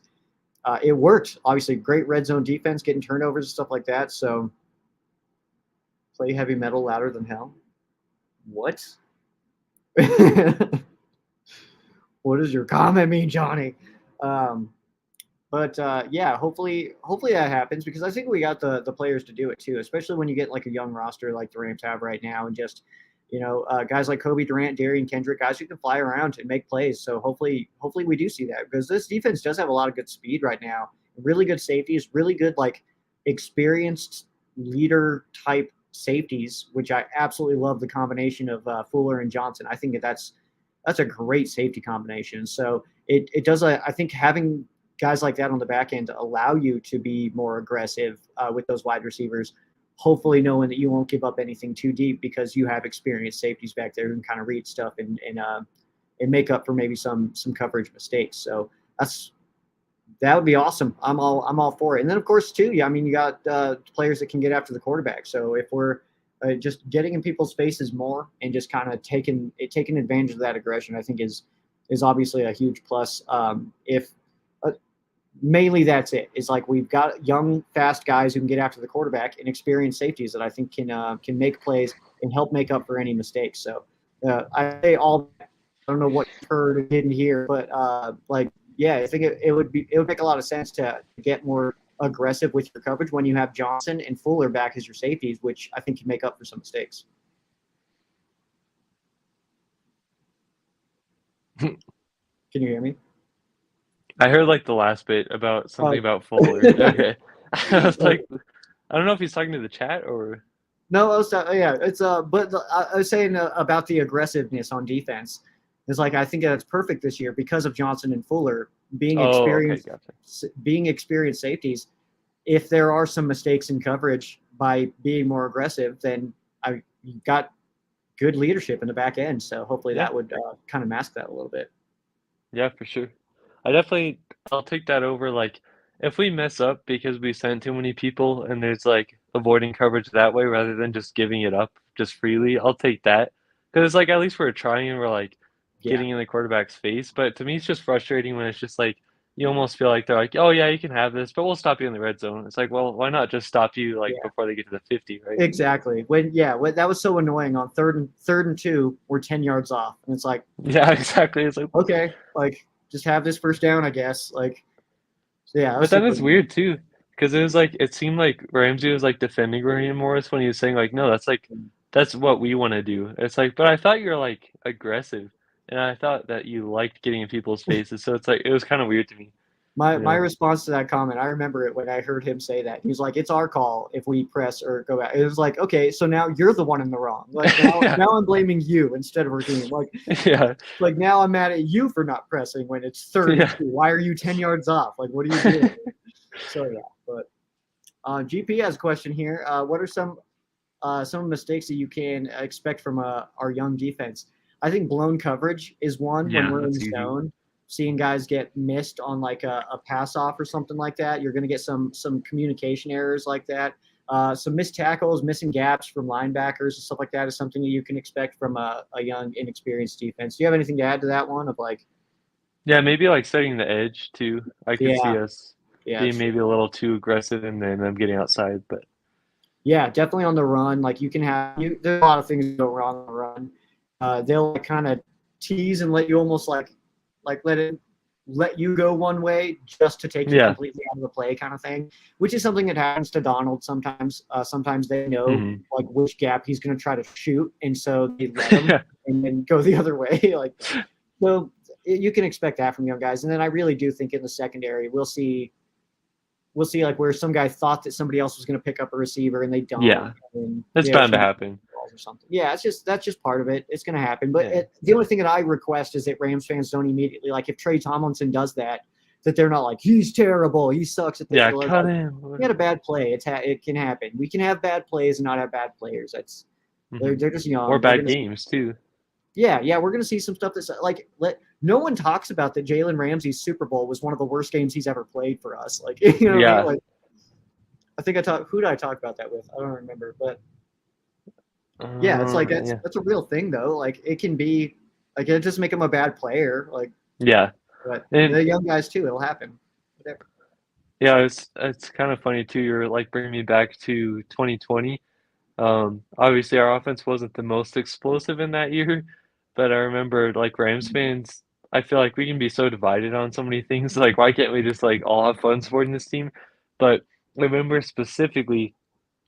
it worked. Obviously, great red zone defense, getting turnovers and stuff like that. So. Play heavy metal louder than hell. What? What does your comment mean, Johnny? But yeah, hopefully that happens, because I think we got the players to do it too, especially when you get like a young roster like the Rams have right now, and just Guys like Kobe Durant, Darian Kendrick, guys who can fly around and make plays. So hopefully we do see that because this defense does have a lot of good speed right now. Really good safeties, really good like experienced leader type safeties, which I absolutely love the combination of Fuller and Johnson. I think that's a great safety combination. So it does. I think having guys like that on the back end allow you to be more aggressive with those wide receivers. Hopefully, knowing that you won't give up anything too deep because you have experienced safeties back there who can kind of read stuff and make up for maybe some coverage mistakes. So that would be awesome. I'm all for it. And then of course too, yeah, I mean you got players that can get after the quarterback. So if we're just getting in people's faces more and just kind of taking advantage of that aggression, I think is obviously a huge plus. If mainly that's it. It's like we've got young, fast guys who can get after the quarterback and experienced safeties that I think can make plays and help make up for any mistakes. So I say all. I don't know what you heard or didn't hear, but yeah, I think it would make a lot of sense to get more aggressive with your coverage when you have Johnson and Fuller back as your safeties, which I think can make up for some mistakes. Can you hear me? I heard like the last bit about something about Fuller. Okay. I was like, I don't know if he's talking to the chat or. No, it's but I was saying about the aggressiveness on defense. It's like I think that's perfect this year because of Johnson and Fuller being experienced safeties. If there are some mistakes in coverage by being more aggressive, then you've got good leadership in the back end. So hopefully that would kind of mask that a little bit. Yeah, for sure. I'll take that over. Like, if we mess up because we sent too many people and there's like avoiding coverage that way rather than just giving it up just freely, I'll take that. Because like at least we're trying and we're like getting in the quarterback's face. But to me, it's just frustrating when it's just like you almost feel like they're like, oh yeah, you can have this, but we'll stop you in the red zone. It's like, well, why not just stop you like before they get to the 50, right? Exactly. That was so annoying on third and 2, we're 10 yards off, and it's like, yeah, exactly. It's like okay, like just have this first down, I guess. Like, so yeah. But then it's weird too, because it seemed like Ramsey was like defending Raheem Morris when he was saying like, no, that's what we want to do. It's like, but I thought you were like aggressive, and I thought that you liked getting in people's faces. So it's like it was kind of weird to me. My response to that comment, I remember it when I heard him say that. He was like, "It's our call if we press or go back." It was like, okay, so now you're the one in the wrong. Like now I'm blaming you instead of Raheem. Like like now I'm mad at you for not pressing when it's third and 2. Why are you 10 yards off? Like what are you doing? So yeah, but GP has a question here. What are some mistakes that you can expect from our young defense? I think blown coverage is one when we're in zone. Seeing guys get missed on like a pass off or something like that. You're going to get some communication errors like that. Some missed tackles, missing gaps from linebackers and stuff like that is something that you can expect from a young, inexperienced defense. Do you have anything to add to that one of like? Yeah, maybe like setting the edge too. I can see us being maybe a little too aggressive and then them getting outside. But yeah, definitely on the run. Like you can there's a lot of things that go wrong on the run. They'll kind of tease and let you almost like let you go one way just to take you completely out of the play kind of thing, which is something that happens to Donald sometimes. Sometimes they know like which gap he's going to try to shoot, and so they let him and then go the other way. Like, so you can expect that from young guys. And then I really do think in the secondary we'll see like where some guy thought that somebody else was going to pick up a receiver and they don't. Yeah, it's bound to happen. Or something. Yeah, that's just part of it. It's going to happen. But the only thing that I request is that Rams fans don't immediately, like if Trey Tomlinson does that they're not like, he's terrible, he sucks at this. Yeah, cut him. He had a bad play. It can happen. We can have bad plays and not have bad players. That's they're just young. Or bad games too. Yeah, we're going to see some stuff that's like no one talks about that Jalen Ramsey's Super Bowl was one of the worst games he's ever played for us. Like, you know what I mean? Like, I think who did I talk about that with? I don't remember, but yeah, it's like that's a real thing though. Like it can be like it doesn't make him a bad player. Like but the young guys too, it'll happen. Whatever. Yeah, it's kind of funny too. You're like bringing me back to 2020. Obviously our offense wasn't the most explosive in that year, but I remember like Rams fans. I feel like we can be so divided on so many things. Like why can't we just like all have fun supporting this team? But I remember specifically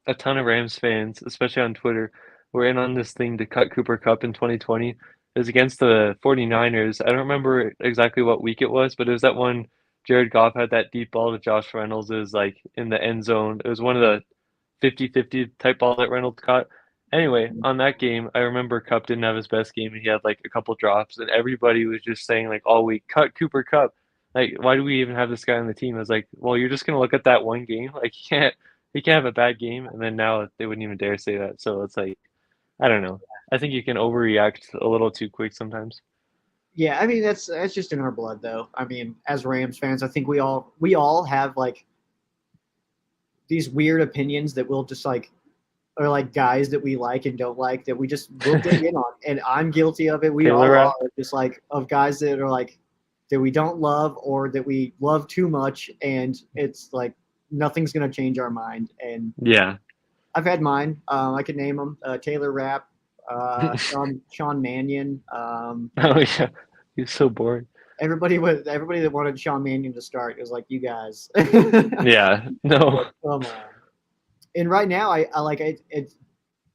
a ton of Rams fans, especially on Twitter, were in on this thing to cut Cooper Kupp in 2020. It was against the 49ers. I don't remember exactly what week it was, but it was that one Jared Goff had that deep ball to Josh Reynolds. It was like in the end zone. It was one of the 50-50 type ball that Reynolds caught. Anyway, on that game, I remember Kupp didn't have his best game and he had like a couple drops, and everybody was just saying like all week, cut Cooper Kupp. Like, why do we even have this guy on the team? I was like, well, you're just gonna look at that one game. Like, he can't have a bad game, and then now they wouldn't even dare say that. So it's like, I don't know. I think you can overreact a little too quick sometimes. Yeah, I mean that's just in our blood, though. I mean, as Rams fans, I think we all have like these weird opinions that we'll just like, or like guys that we like and don't like that we just will dig in on, and I'm guilty of it. We all Taylor are just like of guys that are like that we don't love or that we love too much, and it's like nothing's gonna change our mind. And Yeah. I've had mine. I could name them: Taylor Rapp, Sean Mannion. Oh yeah. He's so boring. Everybody that wanted Sean Mannion to start. It was like, you guys. Yeah. No. Come on. And right now, I like it.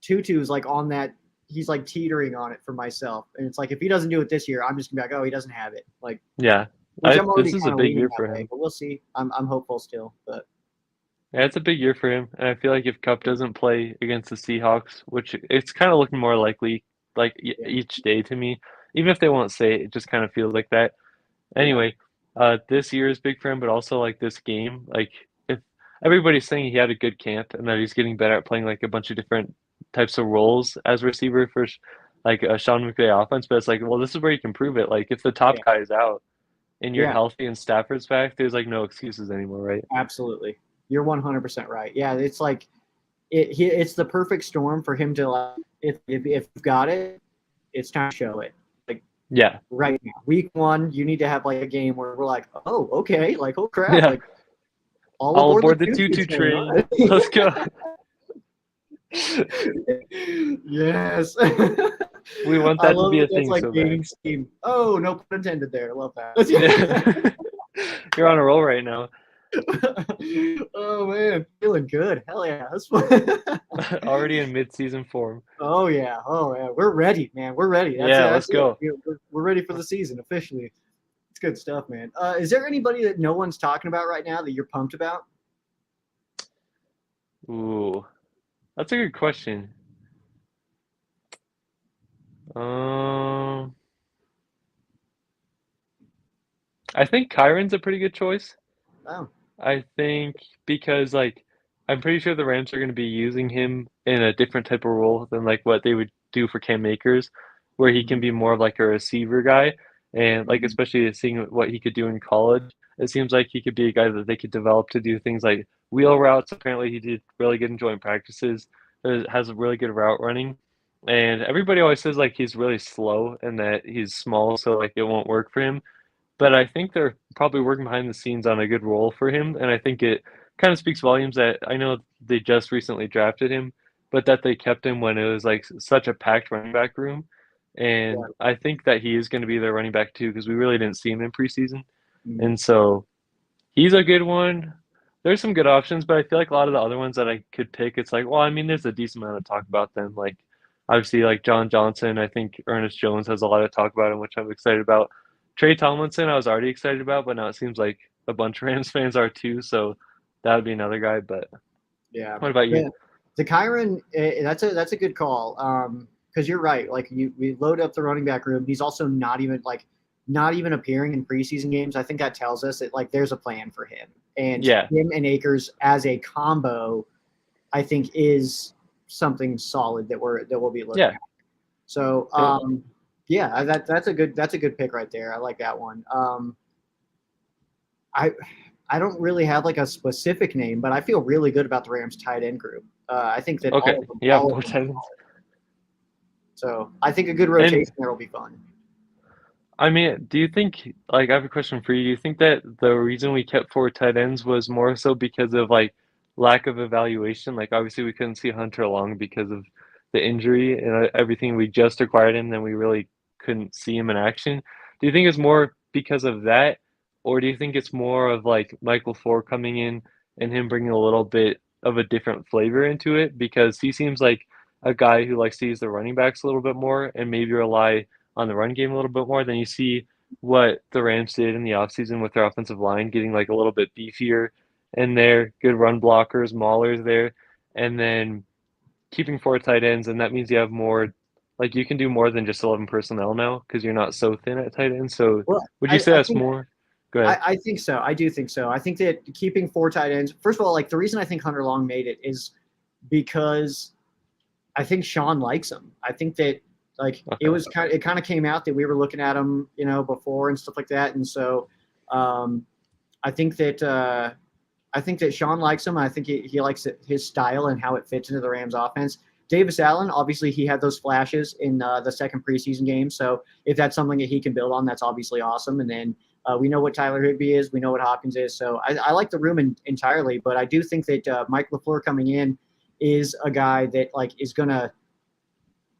Tutu's like on that. He's like teetering on it for myself, and it's like if he doesn't do it this year, I'm just gonna be like, oh, he doesn't have it. Like, Yeah. which I'm already This is a kinda big leaning year that for way, him. but we'll see. I'm hopeful still, but Yeah, it's a big year for him, and I feel like if Cup doesn't play against the Seahawks, which it's kind of looking more likely, like yeah, each day to me, even if they won't say it, it just kind of feels like that. yeah, Anyway, this year is big for him, but also like this game, like if everybody's saying he had a good camp and that he's getting better at playing like a bunch of different types of roles as receiver for like a Sean McVay offense, but it's like, well, this is where you can prove it. Like if the top yeah, guy is out and you're yeah. healthy and Stafford's back, there's like no excuses anymore, right? Absolutely, you're 100% right. Yeah, it's like it's the perfect storm for him to like if you've got it, it's time to show it. Like Yeah. right now, week one, you need to have like a game where we're like, oh, okay, like oh crap, Yeah. like all All aboard aboard the Tutu tutu train. train. Let's go. Yes. We want I that to love be a it. That's thing like so bad. gaining steam. Oh, no pun intended there. I love that. Yeah. You're on a roll right now. Oh man, feeling good. Hell yeah. That's Already in mid-season form. Oh yeah. Oh yeah. We're ready, man. We're ready. Yeah, let's it. go. We're ready for the season officially. It's good stuff, man. Is there anybody that no one's talking about right now that you're pumped about? Ooh, that's a good question. Um, I think Kyron's a pretty good choice. Oh, I think because like I'm pretty sure the Rams are going to be using him in a different type of role than like what they would do for Cam Akers, where he can be more of like a receiver guy, and like especially seeing what he could do in college, it seems like he could be a guy that they could develop to do things like wheel routes. Apparently, he did really good in joint practices. Has a really good route running, and everybody always says like he's really slow and that he's small, so like it won't work for him. But I think they're probably working behind the scenes on a good role for him, and I think it kind of speaks volumes that I know they just recently drafted him, but that they kept him when it was like such a packed running back room. yeah. And I think that he is going to be their running back too because we really didn't see him in preseason. Mhm. And so he's a good one. There's some good options, but I feel like a lot of the other ones that I could pick, it's like, well, I mean, there's a decent amount of talk about them. Like, obviously, like John Johnson, I think Ernest Jones has a lot of talk about him, which I'm excited about. Trey Tomlinson, I was already excited about, but now it seems like a bunch of Rams fans are too. So that would be another guy. But Yeah. what about you? Yeah. The Kyron, that's a good call. Because you're right. Like we load up the running back room. He's also not even appearing in preseason games. I think that tells us that like there's a plan for him. And Yeah. him and Akers as a combo, I think is something solid that we'll be looking Yeah. at. So yeah, that's a good pick right there. I like that one. I don't really have like a specific name, but I feel really good about the Rams tight end group. I think that Okay. all of them, Yeah. all More of them. tight ends. So I think a good rotation there will be fun. I mean, do you think, like, I have a question for you. Do you think that the reason we kept four tight ends was more so because of like lack of evaluation? Like, obviously, we couldn't see Hunter Long because of the injury and everything. We just acquired him, then we really couldn't see him in action. Do you think it's more because of that, or do you think it's more of like Michael Ford coming in and him bringing a little bit of a different flavor into it? Because he seems like a guy who likes to use the running backs a little bit more and maybe rely on the run game a little bit more, then you see what the Rams did in the offseason with their offensive line, getting like a little bit beefier in there, good run blockers, maulers there, and then keeping 4 tight ends, and that means you have more, like you can do more than just 11 personnel now because you're not so thin at tight end. So Well, would you say I that's think more? Go ahead. I think so. I do think so. I think that keeping 4 tight ends. First of all, like the reason I think Hunter Long made it is because I think Sean likes him. I think that like it kind of came out that we were looking at him, before and stuff like that, and so I think that Sean likes him. I think he likes his style and how it fits into the Rams offense. Davis Allen, obviously, he had those flashes in the second preseason game. So if that's something that he can build on, that's obviously awesome. And then we know what Tyler Higbee is. We know what Hopkins is. So I like the room entirely. But I do think that Mike LaFleur coming in is a guy that like is going to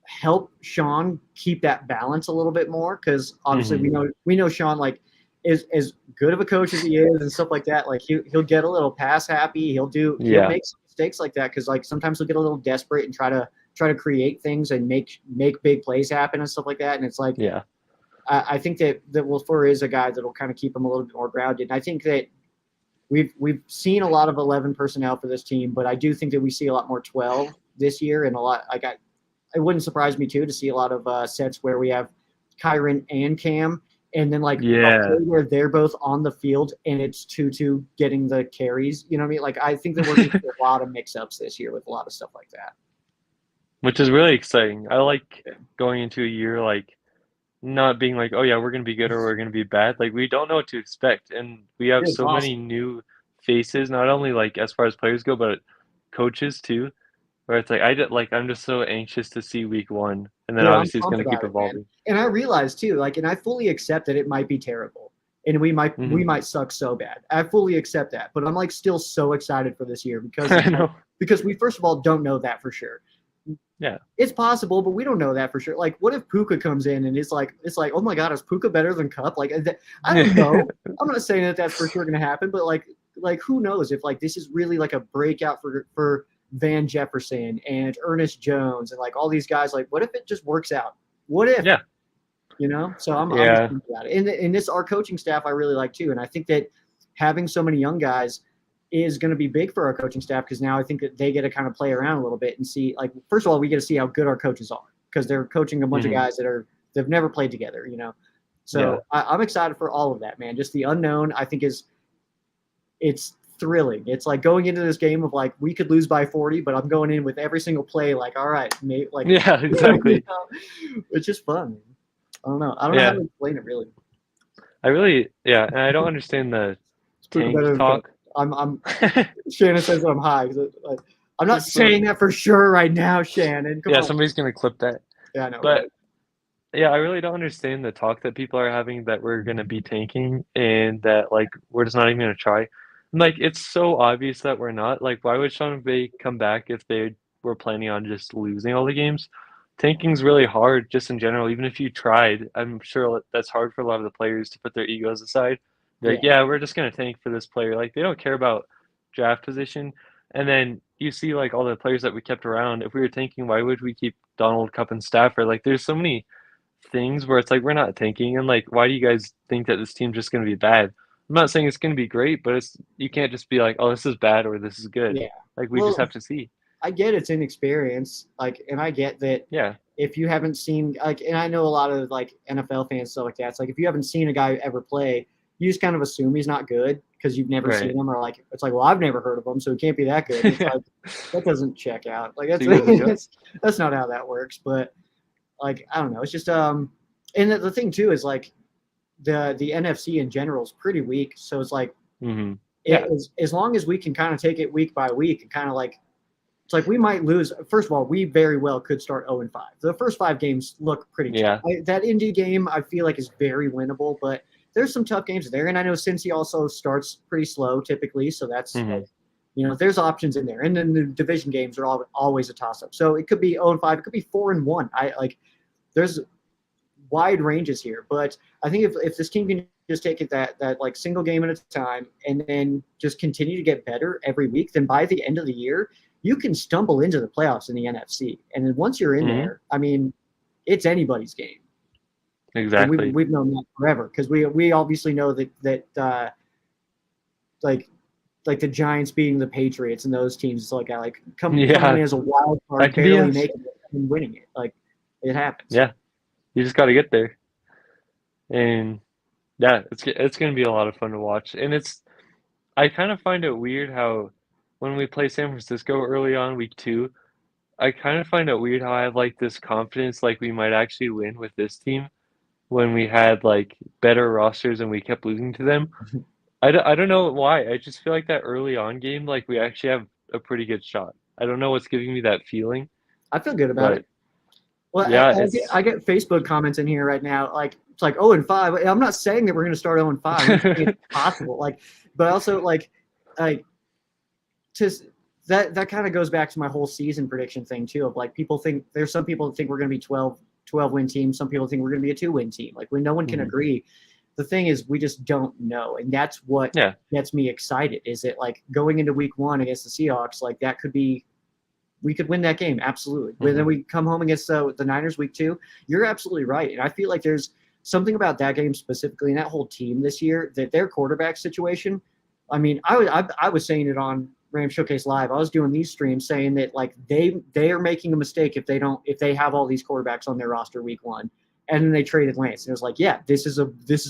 help Sean keep that balance a little bit more, because obviously we know Sean like is as good of a coach as he is and stuff like that. Like he'll get a little pass happy. He'll make some mistakes like that because like sometimes he'll get a little desperate and try to create things and make big plays happen and stuff like that. And it's like I think that LaFleur is a guy that'll kind of keep him a little bit more grounded. And I think that we've seen a lot of 11 personnel for this team, but I do think that we see a lot more 12 this year, and it wouldn't surprise me too to see a lot of sets where we have Kyron and Cam, and then like where they're both on the field and it's Tutu getting the carries. You know what I mean? Like I think that we're going to see a lot of mix-ups this year with a lot of stuff like that. Which is really exciting. I like going into a year like not being like, oh yeah, we're going to be good or we're going to be bad. Like we don't know what to expect, and we have so many new faces, not only like as far as players go, but coaches too. Where it's like I'm just so anxious to see week 1, and then obviously it's going to keep evolving. And I realize too, like, and I fully accept that it might be terrible, and we might suck so bad. I fully accept that, but I'm like still so excited for this year because we first of all don't know that for sure. Yeah, it's possible, but we don't know that for sure. Like, what if Puka comes in and it's like, oh my God, is Puka better than Kupp? Like, I don't know. I'm not saying that that's for sure going to happen, but like who knows if like this is really like a breakout for Van Jefferson and Ernest Jones and like all these guys. Like, what if it just works out? What if? Yeah. So I'm thinking about it. And this our coaching staff I really like too, and I think that having so many young guys is going to be big for our coaching staff, because now I think that they get to kind of play around a little bit and see, like, first of all, we get to see how good our coaches are because they're coaching a bunch of guys they've never played together, So I'm excited for all of that, man. Just the unknown, I think it's thrilling. It's like going into this game of like, we could lose by 40, but I'm going in with every single play. Like, all right, mate, like, yeah, exactly. It's just fun. I don't know. I don't know how to explain it really. And I don't understand the tank talk. I'm Shannon says that I'm high. Like, I'm not saying that for sure right now, Shannon. Come on. Somebody's gonna clip that. Yeah, I know. But I really don't understand the talk that people are having that we're gonna be tanking and that like we're just not even gonna try. Like it's so obvious that we're not. Like, why would Sean McVay come back if they were planning on just losing all the games? Tanking's really hard just in general. Even if you tried, I'm sure that's hard for a lot of the players to put their egos aside. Like, we're just going to tank for this player. Like, they don't care about draft position. And then you see, like, all the players that we kept around. If we were tanking, why would we keep Donald, Kupp, and Stafford? Like, there's so many things where it's like, we're not tanking. And, like, why do you guys think that this team's just going to be bad? I'm not saying it's going to be great, but you can't just be like, oh, this is bad or this is good. Yeah. Like, we just have to see. I get it's inexperience. Like, and I get that. Yeah. If you haven't seen, like, and I know a lot of, like, NFL fans, stuff like that. It's like, if you haven't seen a guy ever play, you just kind of assume he's not good because you've never seen him, or like it's like, well, I've never heard of him, so he can't be that good. It's like, that doesn't check out. Like that's not how that works. But like I don't know, it's just and the thing too is like the NFC in general is pretty weak. So it's like as long as we can kind of take it week by week and kind of like it's like we might lose. First of all, we very well could start 0-5. The first 5 games look pretty tough. That Indy game I feel like is very winnable, but there's some tough games there, and I know Cincy also starts pretty slow typically, so that's like, there's options in there. And then the division games are always a toss-up. So it could be 0-5, it could be 4-1. There's wide ranges here, but I think if this team can just take it that like single game at a time and then just continue to get better every week, then by the end of the year, you can stumble into the playoffs in the NFC, and then once you're in Mhm. there, I mean, it's anybody's game. And Exactly. we've known that forever because we obviously know that like the Giants beating the Patriots and those teams is like coming Yeah, in as a wild that card, could be barely us. making it and winning it. Like it happens. Yeah, you just got to get there, and yeah, it's gonna be a lot of fun to watch. And I kind of find it weird how when we play San Francisco early on week 2, I kind of find it weird how I have like this confidence like we might actually win with this team when we had like better rosters and we kept losing to them. I don't know why. I just feel like that early on game, like we actually have a pretty good shot. I don't know what's giving me that feeling, I feel good about but it. Well, yeah, I get Facebook comments in here right now, like it's like 0-5. I'm not saying that we're going to start 0-5. I'm just saying it's possible. Like, but also like just that kind of goes back to my whole season prediction thing too. Of like there's some people that think we're going to be 12 win team. Some people think we're going to be a 2-win team. Like when no one can Mhm. agree. The thing is, we just don't know, and that's what Yeah. gets me excited. Is it like going into week 1 against the Seahawks? Like that could be. We could win that game, absolutely. But then we come home against the Niners week 2. You're absolutely right, and I feel like there's something about that game specifically and that whole team this year that their quarterback situation. I mean, I was saying it on Ram Showcase Live. I was doing these streams saying that like they are making a mistake if they have all these quarterbacks on their roster week 1, and then they traded Lance. And it was like, yeah, this is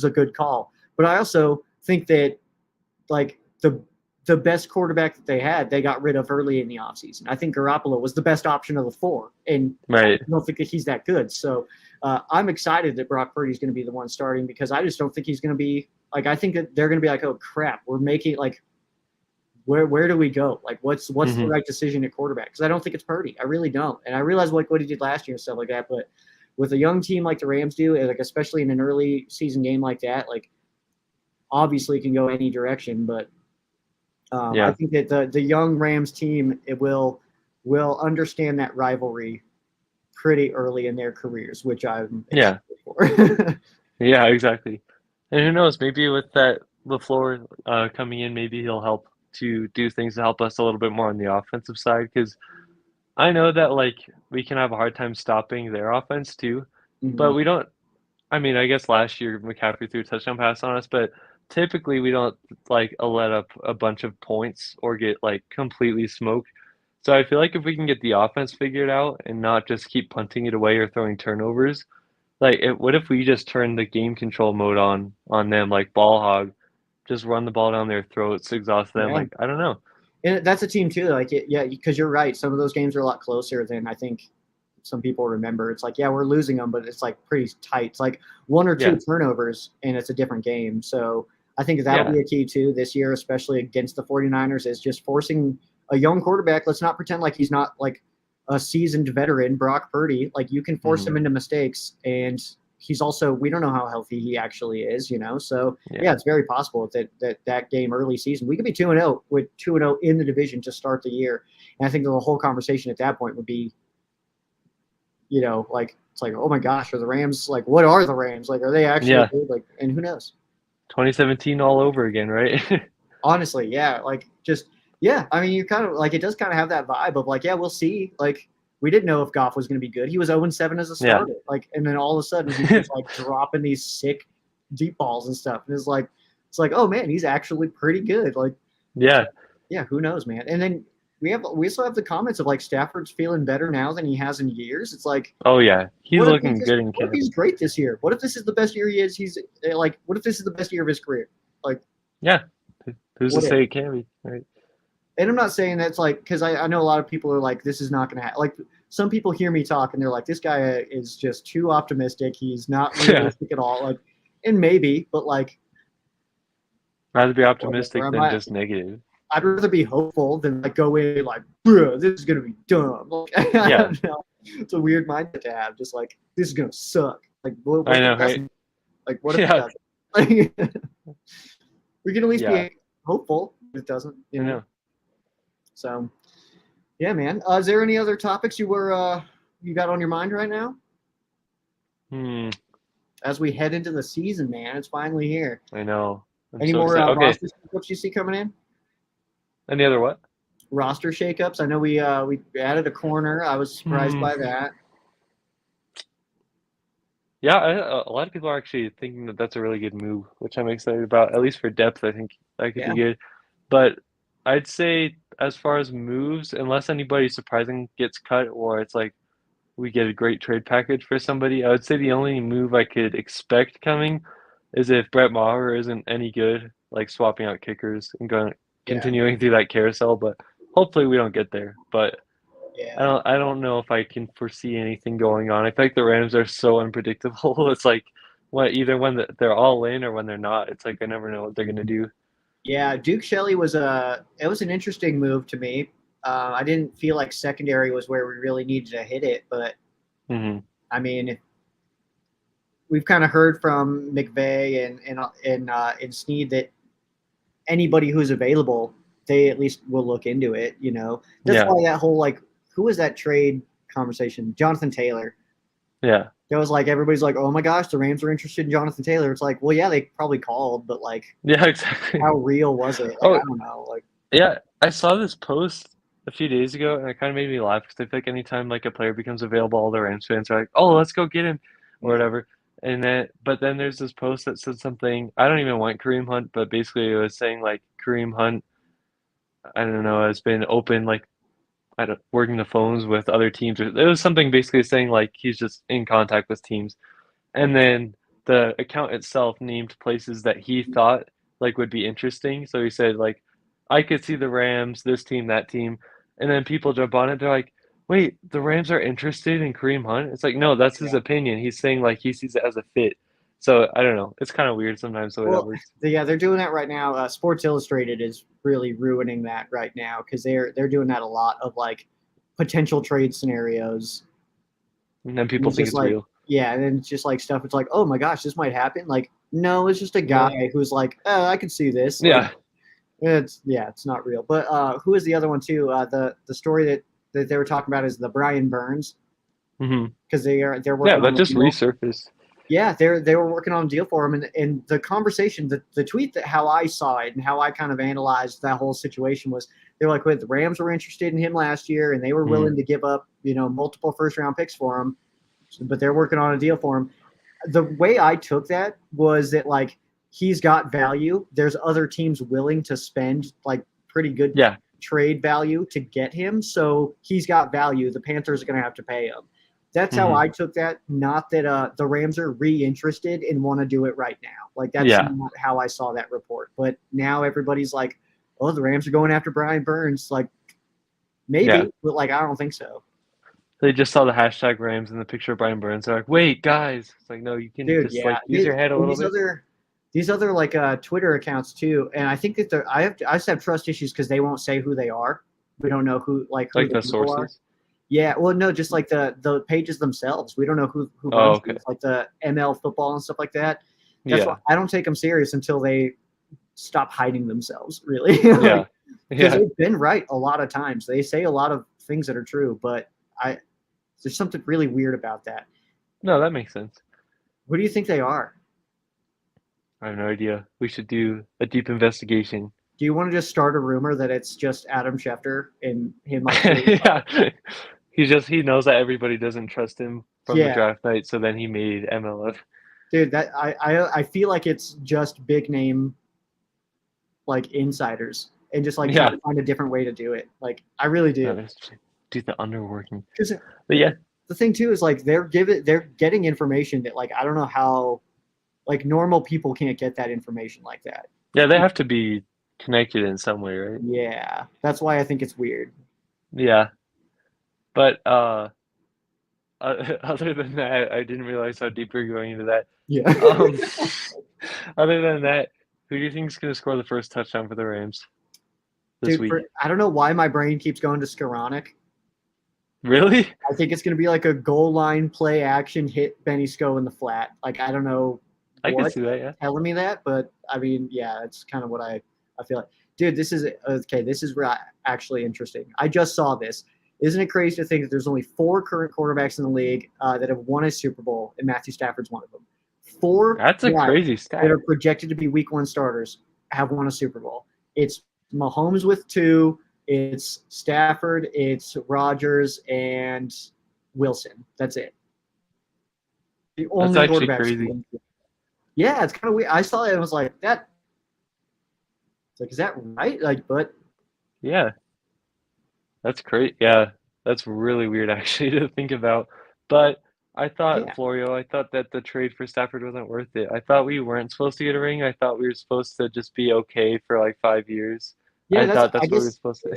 a good call. But I also think that like the best quarterback that they had, they got rid of early in the offseason. I think Garoppolo was the best option of the 4, and Right. I don't think that he's that good. So I'm excited that Brock Purdy's going to be the one starting because I just don't think he's going to be like. I think that they're going to be like, oh crap, we're making like, where do we go? Like, what's the right decision at quarterback? Because I don't think it's Purdy. I really don't. And I realize like what he did last year and stuff like that, but with a young team like the Rams do, and like especially in an early season game like that, like obviously it can go any direction, but Yeah. I think that the young Rams team will understand that rivalry pretty early in their careers, which I'm Yeah. excited for. Yeah, exactly. And who knows, maybe with that LaFleur coming in, maybe he'll help to do things to help us a little bit more on the offensive side. Because I know that like we can have a hard time stopping their offense too, but Mhm. we don't. I mean, I guess last year McCaffrey threw a touchdown pass on us, but typically we don't like let up a bunch of points or get like completely smoked. So I feel like if we can get the offense figured out and not just keep punting it away or throwing turnovers, like what if we just turn the game control mode on them, like ball hog, just run the ball down their throats, exhaust them. Yeah. Like I don't know. And that's a team too. Like, yeah, because you're right. Some of those games are a lot closer than I think some people remember. It's like, yeah, we're losing them, but it's like pretty tight. It's like 1 or 2 Yeah. turnovers, and it's a different game. So I think that'll Yeah. be a key too this year, especially against the 49ers, is just forcing a young quarterback. Let's not pretend like he's not like a seasoned veteran, Brock Purdy. Like you can force Mhm. him into mistakes, and he's also we don't know how healthy he actually is, So Yeah. yeah, it's very possible that game early season we could be 2-0 with 2-0 in the division to start the year. And I think the whole conversation at that point would be, like it's like, oh my gosh, are the Rams like what are the Rams? Like are they actually Yeah. good? Like and who knows? 2017 all over again, right? Honestly, yeah, like just yeah. I mean, you kind of like it does kind of have that vibe of like, yeah, we'll see. Like we didn't know if Goff was going to be good. He was 0-7 as a Yeah. starter, like, and then all of a sudden he's just like dropping these sick deep balls and stuff, and it's like, oh man, he's actually pretty good. Like, Yeah. yeah, who knows, man? And then we also have the comments of like Stafford's feeling better now than he has in years. It's like, Oh yeah. He's what if looking good in what if camp. he's great this year? What if this is the best year he is? He's like, what if this is the best year of his career? Like, Yeah. Who's to what if? say it can be, right? And I'm not saying that's like because I know a lot of people are like, this is not going to happen. Like some people hear me talk and they're like, this guy is just too optimistic. He's not Yeah. realistic at all. Like, and maybe, but like, Rather be optimistic whatever. than just negative. I'd rather be hopeful than like go in like, bro, this is gonna be dumb. Like, I Yeah. don't know. It's a weird mindset to have. Just like this is gonna suck. Like, what I if know, it doesn't? right? Like, what if Yeah. it doesn't? Like, we can at least Yeah. be hopeful if it doesn't. I know. So, yeah, man. Is there any other topics you got on your mind right now as we head into the season, man? It's finally here. I know. I'm Any so more excited. Okay. roster books you see coming in? Any other what? roster shakeups. I know we added a corner. I was surprised by that. Yeah, a lot of people are actually thinking that that's a really good move, which I'm excited about. At least for depth, I think that could Yeah. be good. But I'd say as far as moves, unless anybody surprising gets cut or it's like we get a great trade package for somebody, I would say the only move I could expect coming is if Brett Maher isn't any good, like swapping out kickers and going continuing through that carousel. But hopefully we don't get there. But Yeah. I don't know if I can foresee anything going on. I think the Rams are so unpredictable. It's like either when they're all in or when they're not. It's like I never know what they're gonna do. Yeah, Duke Shelley was an interesting move to me. I didn't feel like secondary was where we really needed to hit it, but Hmm. I mean, we've kind of heard from McVay and Snead that anybody who's available, they at least will look into it. That's Yeah, why that whole who was that trade conversation? Jonathan Taylor. yeah, That was like everybody's like, oh my gosh, the Rams are interested in Jonathan Taylor. It's like, well, yeah, they probably called, but yeah, exactly. how real was it? I Oh, don't know. yeah. I saw this post a few days ago, and it kind of made me laugh because I feel like anytime like a player becomes available, all the Rams fans are like, "Oh, let's go get him," or Yeah. whatever. But then there's this post that said something. I don't even want Kareem Hunt, but basically it was saying like Kareem Hunt, I don't know, has been open like I don't working the phones with other teams. It was something basically saying like he's just in contact with teams. And then the account itself named places that he thought like would be interesting. So he said like I could see the Rams, this team, that team. And then people jump on it. They're like, wait, the Rams are interested in Kareem Hunt? It's like, no, that's his opinion. He's saying like he sees it as a fit. So I don't know. It's kind of weird sometimes the way that Well, works. yeah, they're doing that right now. Sports Illustrated is really ruining that right now because they're doing that a lot of potential trade scenarios. And then And people it's think just it's real. yeah, and then it's just stuff. It's like, oh my gosh, this might happen. No, it's just a guy who's like, oh, I can see this. Yeah. It's not real. But who is the other one too? The story that they were talking about is the Brian Burns Hmm. because they're Yeah, working that on a just deal. resurfaced. Yeah, they were working on a deal for him, and the conversation, the tweet that how I saw it and how I kind of analyzed that whole situation was they're like, wait, the Rams were interested in him last year, and they were willing to give up multiple first round picks for him, but they're working on a deal for him. The way I took that was that he's got value. There's other teams willing to spend pretty good Yeah. trade value to get him, so he's got value. The Panthers are going to have to pay him. That's how I took that. Not that the Rams are reinterested and want to do it right now. That's not how I saw that report. But now everybody's like, "Oh, the Rams are going after Brian Burns." Maybe, but I don't think so. They just saw the hashtag Rams and the picture of Brian Burns. They're like, "Wait, guys!" It's like, no, you can Dude, just yeah. use your head a And little bit. these other Twitter accounts too, and I think that I just have trust issues because they won't say who they are. We don't know who who Like the the people are. sources. Yeah, well, no, just the pages themselves. We don't know who Oh, runs okay. these, the ML football and stuff like that. That's why I don't take them serious until they stop hiding themselves. Really, Yeah. because Yeah. they've been right a lot of times. They say a lot of things that are true, but there's something really weird about that. No, that makes sense. Who do you think they are? I have no idea. We should do a deep investigation. Do you want to just start a rumor that it's just Adam Schefter and him? Yeah. He knows that everybody doesn't trust him from the Yeah. draft night, so then he made MLF. Dude, that I feel like it's just big name insiders and just trying to find a different way to do it. I really do. No, do the underworking. Because But yeah, the thing too is they're getting information that I don't know how normal people can't get that information like that. yeah, they have to be connected in some way, right? Yeah, that's why I think it's weird. Yeah. But other than that, I didn't realize how deep you're going into that. Yeah. Other than that, who do you think is going to score the first touchdown for the Rams this week? I don't know why my brain keeps going to Skoranek. Really? I think it's going to be a goal line play action hit Benny Sko in the flat. I don't know. I can see that, yeah. Telling me that, but I mean, yeah, it's kind of what I feel like. Dude, this is okay. This is actually interesting. I just saw this. Isn't it crazy to think that there's only 4 current quarterbacks in the league that have won a Super Bowl, and Matthew Stafford's one of them? 4 That's a crazy stat. that are projected to be Week 1 starters have won a Super Bowl. It's Mahomes with 2, It's Stafford, it's Rodgers, and Wilson. That's it. The That's only actually quarterbacks. crazy. Yeah, it's kind of weird. I saw it and was like, that. It's like, is that right? Like, but Yeah, that's great. Yeah, that's really weird actually to think about. But I thought, yeah, Florio, I thought that the trade for Stafford wasn't worth it. I thought we weren't supposed to get a ring. I thought we were supposed to just be okay for like 5 years. yeah. I That's. thought I that's what we were guess supposed to.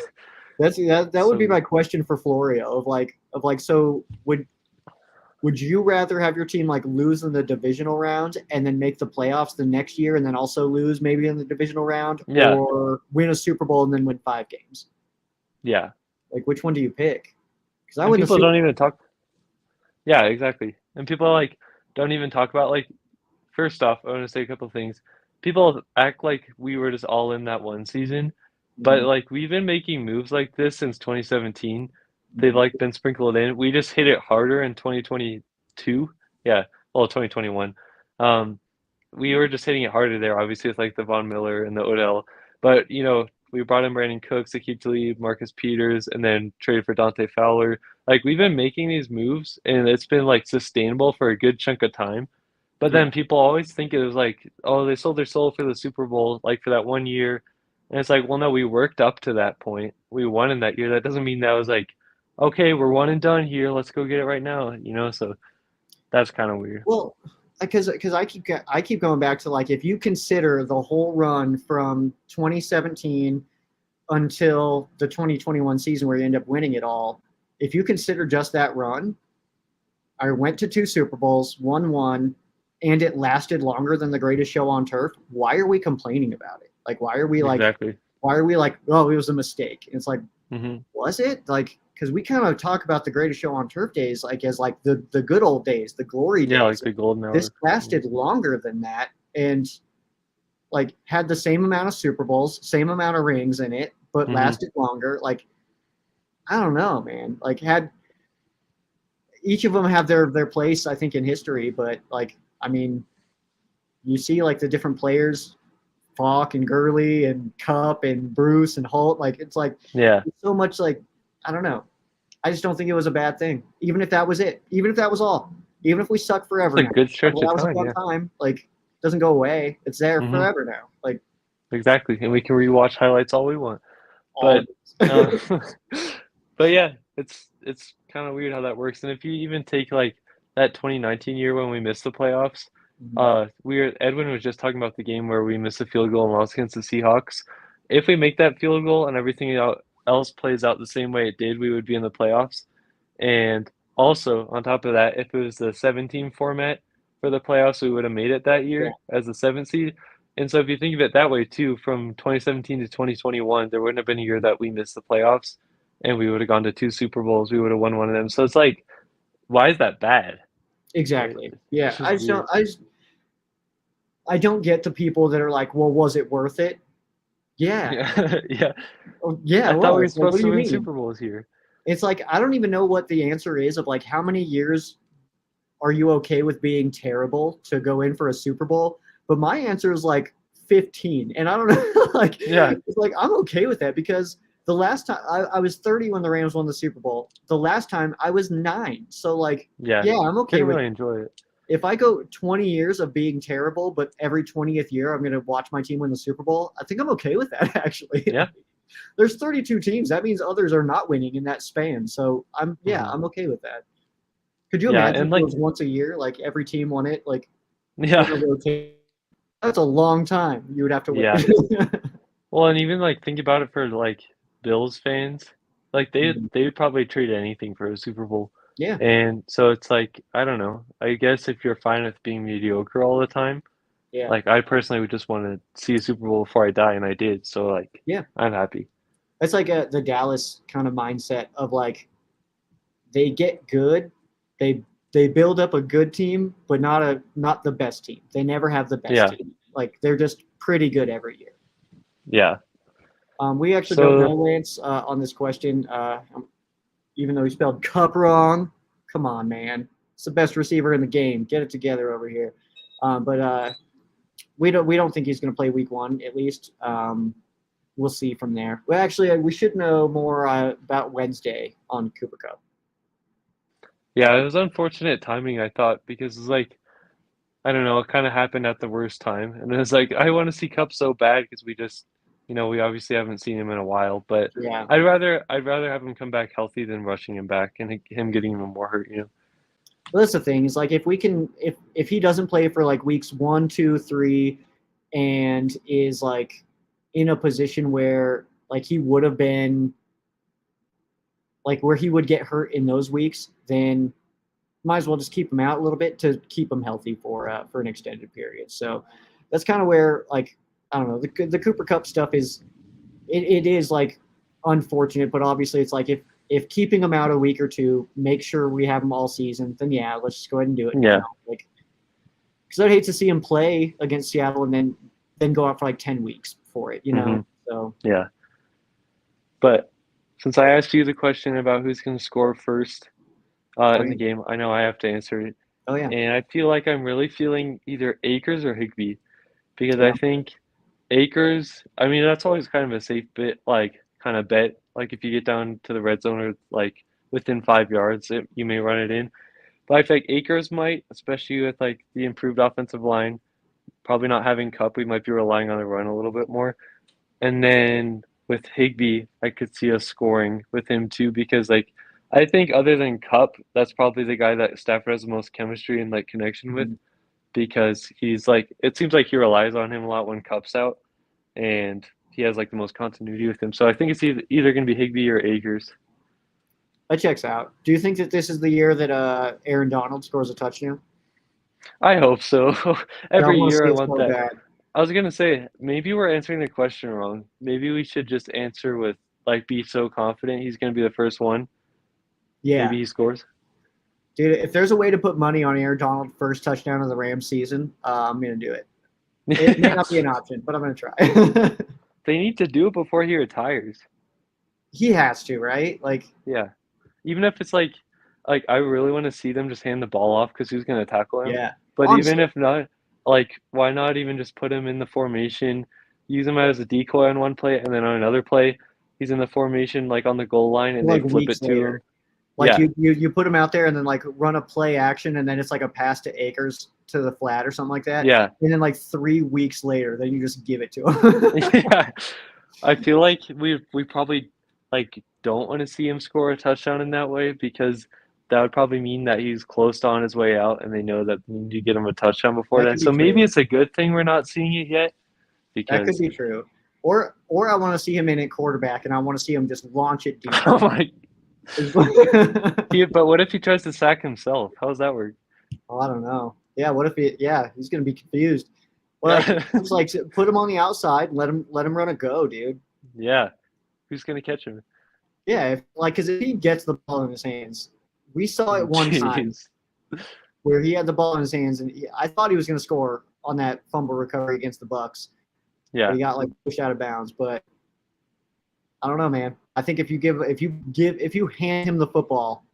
that would be So my question for Florio of like. So would you rather have your team like lose in the divisional round and then make the playoffs the next year and then also lose maybe in the divisional round, yeah, or win a Super Bowl and then win 5 games? yeah. Like, which one do you pick? Because I And win the people Super don't even talk. Yeah, exactly. And people like don't even talk about like first off, I want to say a couple things. People act like we were just all in that one season, but Bowl. like we've been making moves like this since 2017. They've like been sprinkled in. We just hit it harder in 2022. Yeah, well, 2021. Um, we were just hitting it harder there, obviously with like the Von Miller and the Odell. But we brought in Brandon Cooks, Aqib Talib, Marcus Peters, and then traded for Dante Fowler. Like we've been making these moves, and it's been like sustainable for a good chunk of time. But Yeah, then people always think it was like, oh, they sold their soul for the Super Bowl, like for that one year. And it's like, well, no, we worked up to that point. We won in that year. That doesn't mean that was like, okay, we're one and done here. Let's go get it right now. So that's kind of weird. well, because I keep going back to, like, if you consider the whole run from 2017 until the 2021 season where you end up winning it all, if you consider just that run, I went to 2 Super Bowls, won one, and it lasted longer than the greatest show on turf. Why are we complaining about it? Like, why are we like, Exactly. oh, it was a mistake? And it's like, Hmm. was it? Like, because we kind of talk about the greatest show on turf days like as like the good old days, the glory Yeah, like days. the golden This hour. lasted longer than that, and like had the same amount of Super Bowls, same amount of rings in it, but Hmm. lasted longer. Like, I don't know, man. Like, had each of them have their place, I think, in history. But like, I mean, you see like the different players, Falk and Gurley and Cup and Bruce and Holt. Like, it's like Yeah, so much. Like, I don't know. I just don't think it was a bad thing. Even if that was it. Even if that was all. Even if we suck it's forever a now. good Like, stretch well, of that was a time. fun Yeah, time. Like, it doesn't go away. It's there hmm forever now. Like, exactly. And we can rewatch highlights all we want. But always. uh, but yeah, it's kind of weird how that works. And if you even take like that 2019 year when we missed the playoffs, Edwin was just talking about the game where we missed a field goal and lost against the Seahawks. If we make that field goal and everything else plays out the same way it did, we would be in the playoffs. And also on top of that, if it was the 17 format for the playoffs, we would have made it that Yeah, year as the seventh seed. And so if you think of it that way too, from 2017 to 2021, there wouldn't have been a year that we missed the playoffs, and we would have gone to 2 Super Bowls. We would have won one of them. So it's like, why is that bad? Right? exactly. Yeah, It's just weird. I don't get the people that are like, well, was it worth it? Yeah. Yeah, yeah. Oh, yeah, I it thought we were was. Like, what supposed do to you win mean? Super Bowls here. It's like, I don't even know what the answer is of like how many years are you okay with being terrible to go in for a Super Bowl? But my answer is like 15. And I don't know, like, Yeah, it's like, I'm okay with that because the last time I was 30 when the Rams won the Super Bowl. The last time I was 9. So, like, yeah. yeah, I'm okay Couldn't with really enjoy it. if I go 20 years of being terrible, but every 20th year I'm going to watch my team win the Super Bowl, I think I'm okay with that, actually. Yeah. There's 32 teams. That means others are not winning in that span. So Hmm. I'm okay with that. Could you Yeah, imagine and if it like, was once a year, like every team won it, like in yeah, a rotation? That's a long time you would have to wait. yeah. Well, and even like think about it for like Bills fans, like they would probably trade anything for a Super Bowl. Yeah, And so it's like, I don't know. I guess if you're fine with being mediocre all the time, yeah, like I personally would just want to see a Super Bowl before I die, and I did. So like, yeah. I'm happy. That's like the Dallas kind of mindset of like they get good, they they build up a good team, but not the best team. They never have the best Yeah, team. Like they're just pretty good every year. yeah. We actually don't know, So Lance, on this question. Even though he spelled Cup wrong, come on, man. It's the best receiver in the game. Get it together over here. But we don't think he's going to play week 1 at least. we'll see from there. Well, actually, we should know more about Wednesday on Cooper Cup. Yeah, it was unfortunate timing, I thought, because it's like I don't know, it kind of happened at the worst time, and it's like I want to see Cup so bad because we just, we obviously haven't seen him in a while, but Yeah. I'd rather have him come back healthy than rushing him back and him getting even more hurt. Well, that's the thing. Is like if we can, if he doesn't play for like weeks 1, 2, 3, and is like in a position where like he would have been, like where he would get hurt in those weeks, then might as well just keep him out a little bit to keep him healthy for an extended period. So that's kind of where, like, I don't know, the Cooper Cup stuff is it is like unfortunate, but obviously it's like if keeping him out a week or two, make sure we have him all season, then yeah, let's just go ahead and do it. Yeah. Now. Like, because I'd hate to see him play against Seattle and then go out for like 10 weeks for it, Mhm. So Yeah. But since I asked you the question about who's going to score first in the game, I know I have to answer it. oh yeah, And I feel like I'm really feeling either Akers or Higbee because Yeah. I think Akers, I mean, that's always kind of a safe bet, kind of bet. Like if you get down to the red zone or like within 5 yards, you may run it in. But I think Akers might, especially with like the improved offensive line, probably not having Cup, we might be relying on the run a little bit more. And then with Higbee, I could see us scoring with him too because like I think other than Cup, that's probably the guy that Stafford has the most chemistry and like connection with because he's like it seems like he relies on him a lot when Cup's out and he has like the most continuity with him. So I think it's either going to be Higbee or Akers. that checks out. Do you think that this is the year that Aaron Donald scores a touchdown? I hope so. I Every want to year see I it want so that. bad. I was gonna say maybe we're answering the question wrong. Maybe we should just answer with like be so confident he's gonna be the first one. Yeah, Maybe he scores. dude. If there's a way to put money on Aaron Donald first touchdown of the Rams season, I'm gonna do it. It may not be an option, but I'm gonna try. They need to do it before he retires. He has to, right? Like, Yeah. Even if it's like I really want to see them just hand the ball off because who's gonna tackle him. yeah. But even Honestly, if not, like why not even just put him in the formation, use him as a decoy on one play, and then on another play, he's in the formation like on the goal line and they like flip weeks it to him. later, like Yeah. you put him out there and then like run a play action, and then it's like a pass to Akers to the flat or something like that. Yeah. And then like 3 weeks later, then you just give it to him. Yeah. I feel like we probably like don't want to see him score a touchdown in that way because that would probably mean that he's close to on his way out and they know that they need to get him a touchdown before That that. could be So maybe true. it's a good thing we're not seeing it yet That could because be true. Or I want to see him in at quarterback, and I want to see him just launch it deep. oh my but what if he tries to sack himself? How does that work? Oh, I don't know. Yeah, what if he's gonna be confused. Well, Yeah. it's like put him on the outside, let him run a go, dude. Yeah. Who's gonna catch him? Yeah, because if he gets the ball in his hands, we saw it one time Jeez. where he had the ball in his hands, and I thought he was gonna score on that fumble recovery against the Bucks. But Yeah. he got like pushed out of bounds. But I don't know, man. I think if you hand him the football,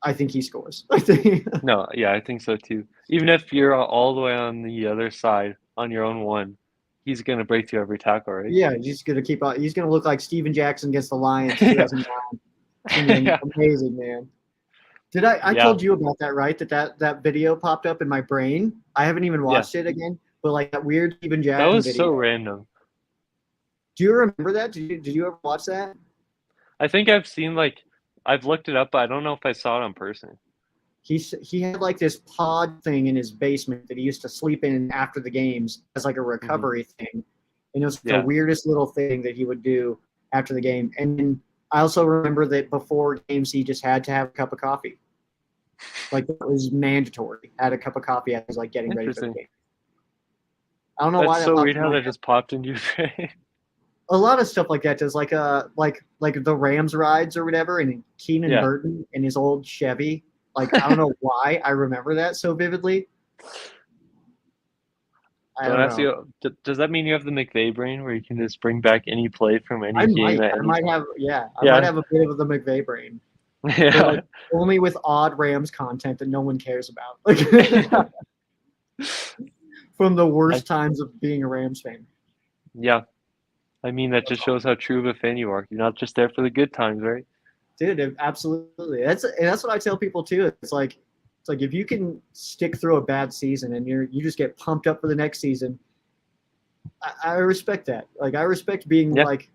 I think he scores. I think. No, yeah, I think so too. Even if you're all the way on the other side on your own one, he's gonna break through every tackle, right? Yeah, he's gonna keep on. He's gonna look like Steven Jackson against the Lions. Yeah. 2009. It's gonna be Yeah. amazing, man. Did I Yeah. told you about that, right? That video popped up in my brain. I haven't even watched it again, but like that weird Steven That Jackson was video. so random. Do you remember that? Did you ever watch that? I think I've seen I've looked it up, but I don't know if I saw it on person. He had like this pod thing in his basement that he used to sleep in after the games as like a recovery thing, and it was Yeah. the weirdest little thing that he would do after the game. And then I also remember that before games he just had to have a cup of coffee, like it was mandatory. Had a cup of coffee as he was like getting ready for the Interesting. game. I don't know why That's that so popped weird in how my that head. just popped into your brain. A lot of stuff like that does like the Rams rides or whatever, and Keenan Yeah. Burton and his old Chevy. Like I don't know why I remember that so vividly. I Don't don't ask know. you, does that mean you have the McVay brain where you can just bring back any play from any I game might. at I any might time? have. Yeah, I Yeah. might have a bit of the McVay brain, but Yeah. like only with odd Rams content that no one cares about. Like from the worst times of being a Rams fan. Yeah. I mean, that just shows how true of a fan you are. You're not just there for the good times, right? Dude, absolutely. That's what I tell people too. It's like if you can stick through a bad season and you just get pumped up for the next season, I respect that. Like I respect being Yeah. like.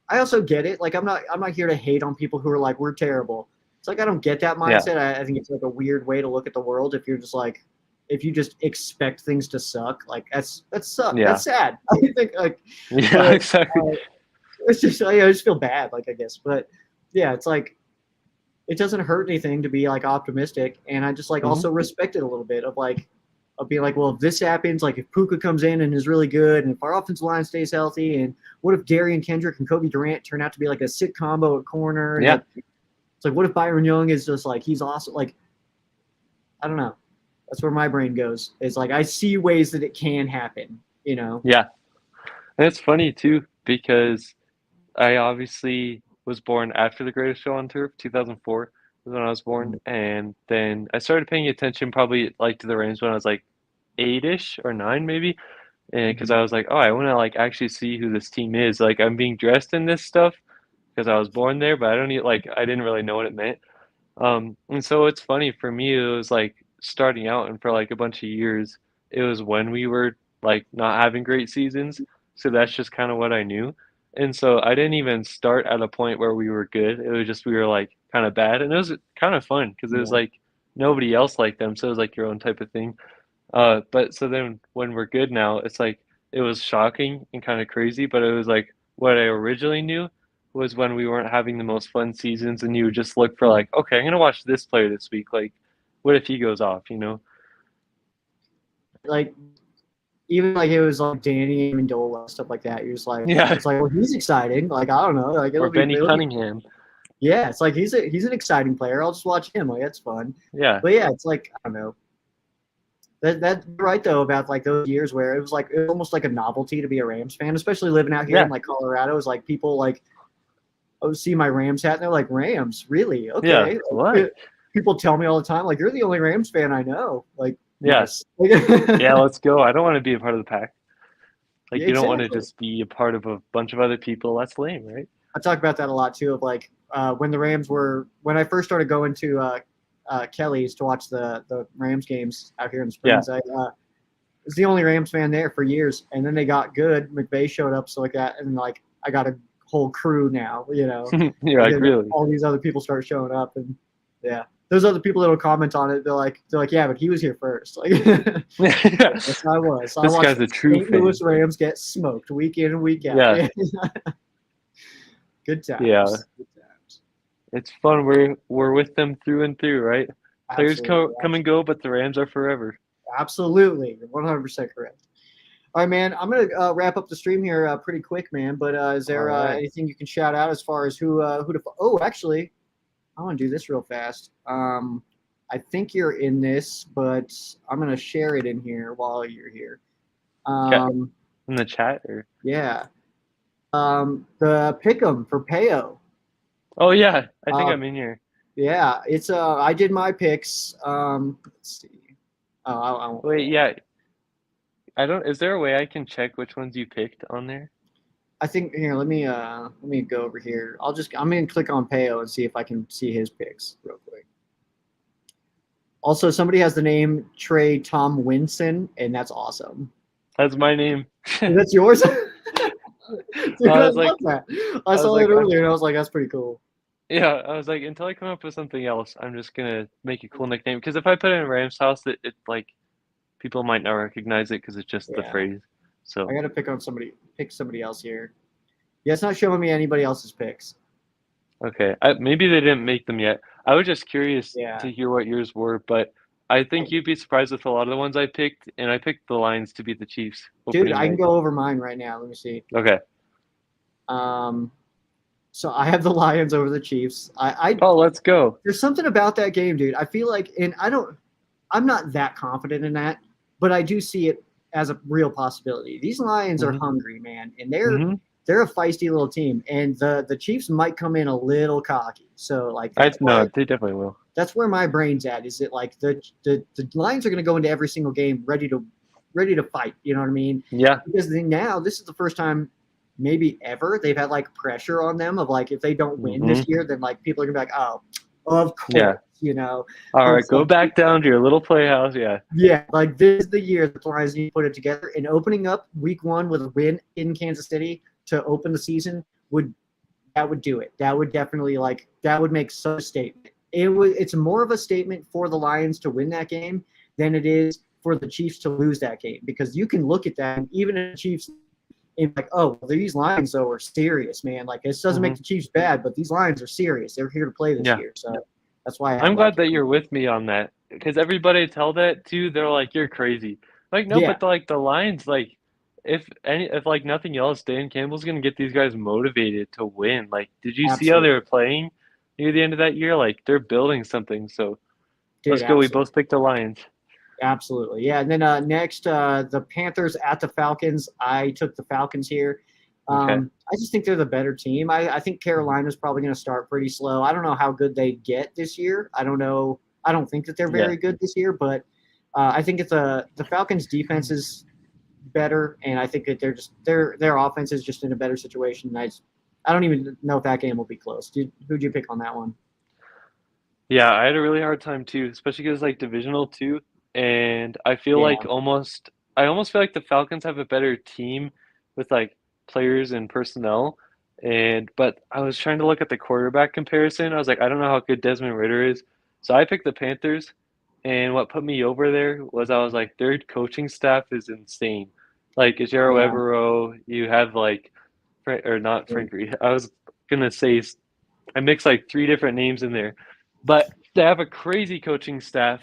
I also get it. Like I'm not here to hate on people who are like we're terrible. It's like I don't get that Yeah. mindset. I think it's like a weird way to look at the world. If you're just like if you just expect things to suck, like that sucks. Yeah. That's sad. I think like Yeah, but, exactly. it's just I just feel bad. Like I guess, but yeah, it's like it doesn't hurt anything to be like optimistic, and I just like Mhm. also respect it a little bit of being like, well, if this happens, like if Puka comes in and is really good, and if our offensive line stays healthy, and what if Darian Kendrick and Kobe Durant turn out to be like a sick combo at corner? And Yeah. like, it's like what if Byron Young is just like he's awesome? Like I don't know. That's where my brain goes. It's like I see ways that it can happen. You know? Yeah. And it's funny too because I obviously was born after the Greatest Show on Turf, 2004 was when I was born, and then I started paying attention probably like to the Rams when I was like 8-ish or 9 maybe, and because I was like, oh, I want to like actually see who this team is. Like I'm being dressed in this stuff because I was born there, but I don't need like I didn't really know what it meant. And so it's funny for me, it was like starting out and for like a bunch of years, it was when we were like not having great seasons. So that's just kind of what I knew. And so I didn't even start at a point where we were good. It was just we were like kind of bad. And it was kind of fun because it was Yeah. like nobody else liked them. So it was like your own type of thing. But so then when we're good now, it's like it was shocking and kind of crazy, but it was like what I originally knew was when we weren't having the most fun seasons and you would just look for like, okay, I'm gonna watch this player this week. Like, what if he goes off, you know? Like even like it was like Danny Amendola stuff like that. You're just like Yeah. it's like well he's exciting. Like I don't know. Like Or Benny it'll be Cunningham. yeah. It's like he's an exciting player. I'll just watch him. Like that's fun. Yeah. But yeah, it's like I don't know. That's right though about like those years where it was almost like a novelty to be a Rams fan, especially living out here Yeah. in like Colorado. It was like people like oh see my Rams hat and they're like Rams really okay. Yeah. Like, What? people tell me all the time like you're the only Rams fan I know. Like Yeah. nice. Yeah, let's go. I don't want to be a part of the pack. Like Yeah, you don't want to exactly. just be a part of a bunch of other people. That's lame, right? I talk about that a lot too. Of like when the Rams were when I first started going to Kelly's to watch the Rams games out here in the Springs. I was the only Rams fan there for years, and then they got good. McVay showed up, so like that, and like I got a whole crew now. You know, You're like, And really? all these other people start showing up, and yeah, those other people that will comment on it. They're like, yeah, but he was here first. Like, yes, I was. I This watched guy's a true St. fan. Louis Rams get smoked week in and week out. Yeah. Good times. Yeah. Good times. It's fun. We're with them through and through, right? Players Absolutely. come and go, but the Rams are forever. Absolutely, 100% correct. All right, man. I'm gonna wrap up the stream here pretty quick, man. But is there All right. anything you can shout out as far as who to? Oh, actually, I want to do this real fast. I think you're in this, but I'm gonna share it in here while you're here. In the chat, or Yeah. The pick'em for Payo. oh yeah, I think Uh, I'm in here. Yeah, it's I did my picks. Let's see. Oh, I won't. Wait, yeah. I don't. Is there a way I can check which ones you picked on there? I think here. Let me go over here. I'm gonna click on Payo and see if I can see his picks real quick. Also, somebody has the name Trey Tom Winson, and that's awesome. That's my name. That's yours. Dude, I I was like- love that. I was saw like, it earlier, and I was like, that's pretty cool. Yeah, I was like, until I come up with something else, I'm just gonna make a cool nickname. Because if I put it in Rams House, it like people might not recognize it because it's just the Yeah. phrase. So I gotta pick somebody else here. Yeah, it's not showing me anybody else's picks. okay, maybe they didn't make them yet. I was just curious Yeah. to hear what yours were, but I think you'd be surprised with a lot of the ones I picked, and I picked the Lions to beat the Chiefs. Dude, opening I can night. go over mine right now. Let me see. Okay. So I have the Lions over the Chiefs. Oh, let's go. There's something about that game, dude. I feel like, and I'm not that confident in that, but I do see it as a real possibility. These Lions are Mhm. hungry, man, and Mhm. they're a feisty little team, and the Chiefs might come in a little cocky. So like, No, they definitely will. that's where my brain's at. Is it like the Lions are going to go into every single game ready to fight? You know what I mean? Yeah. Because now this is the first time maybe ever. They've had like pressure on them of like if they don't win Mhm. this year, then like people are gonna be like, oh, of course, Yeah. you know. All But right, it's go like, back down to your little playhouse. Yeah. yeah, like this is the year that the Lions need to put it together. And opening up week 1 with a win in Kansas City to open the season would do it. That would definitely that would make such a statement. It's more of a statement for the Lions to win that game than it is for the Chiefs to lose that game, because you can look at that and even if the Chiefs and like, oh, these Lions though are serious, man. Like this doesn't make Mhm. the Chiefs bad, but these Lions are serious. They're here to play this Yeah. year, so that's why I I'm like glad it. that you're with me on that because everybody I tell that to, they're like, "You're crazy." Like, no, Yeah, but the Lions, like, if like nothing else, Dan Campbell's gonna get these guys motivated to win. Like, did you see how they absolutely, were playing near the end of that year? Like, they're building something. So let's dude, go. We absolutely. both picked the Lions. Absolutely. Yeah. And then next, the Panthers at the Falcons. I took the Falcons here. Okay. I just think they're the better team. I think Carolina's probably going to start pretty slow. I don't know how good they get this year. I don't know. I don't think that they're Yeah. very good this year, but I think the Falcons' defense is better, and I think that their offense is just in a better situation. I don't even know if that game will be close. Who'd you pick on that one? Yeah, I had a really hard time too, especially because like divisional too, and I feel Yeah. like I almost feel like the Falcons have a better team with like players and personnel, and but I was trying to look at the quarterback comparison. I was like, I don't know how good Desmond Ritter is, so I picked the Panthers, and what put me over there was I was like, their coaching staff is insane. Like Ejiro Yeah. Evero, you have like, or not Frankie. I was gonna say I mixed like three different names in there, but they have a crazy coaching staff,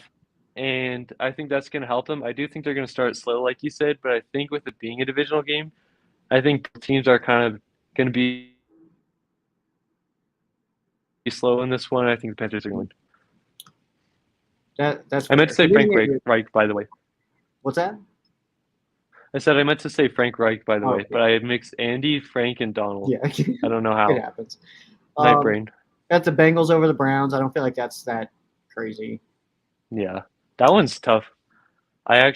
and I think that's going to help them. I do think they're going to start slow, like you said, but I think with it being a divisional game, I think teams are kind of going to be slow in this one. I think the Panthers are going to win. That's I meant to fair. So say looking Frank at your Reich, by the way. what's that? I said I meant to say Frank Reich, by the Oh, way, but I mixed Andy, Frank, and Donald. yeah. I don't know It how. happens. Night brain. Got the Bengals over the Browns. I don't feel like that's that crazy. Yeah, that one's tough. I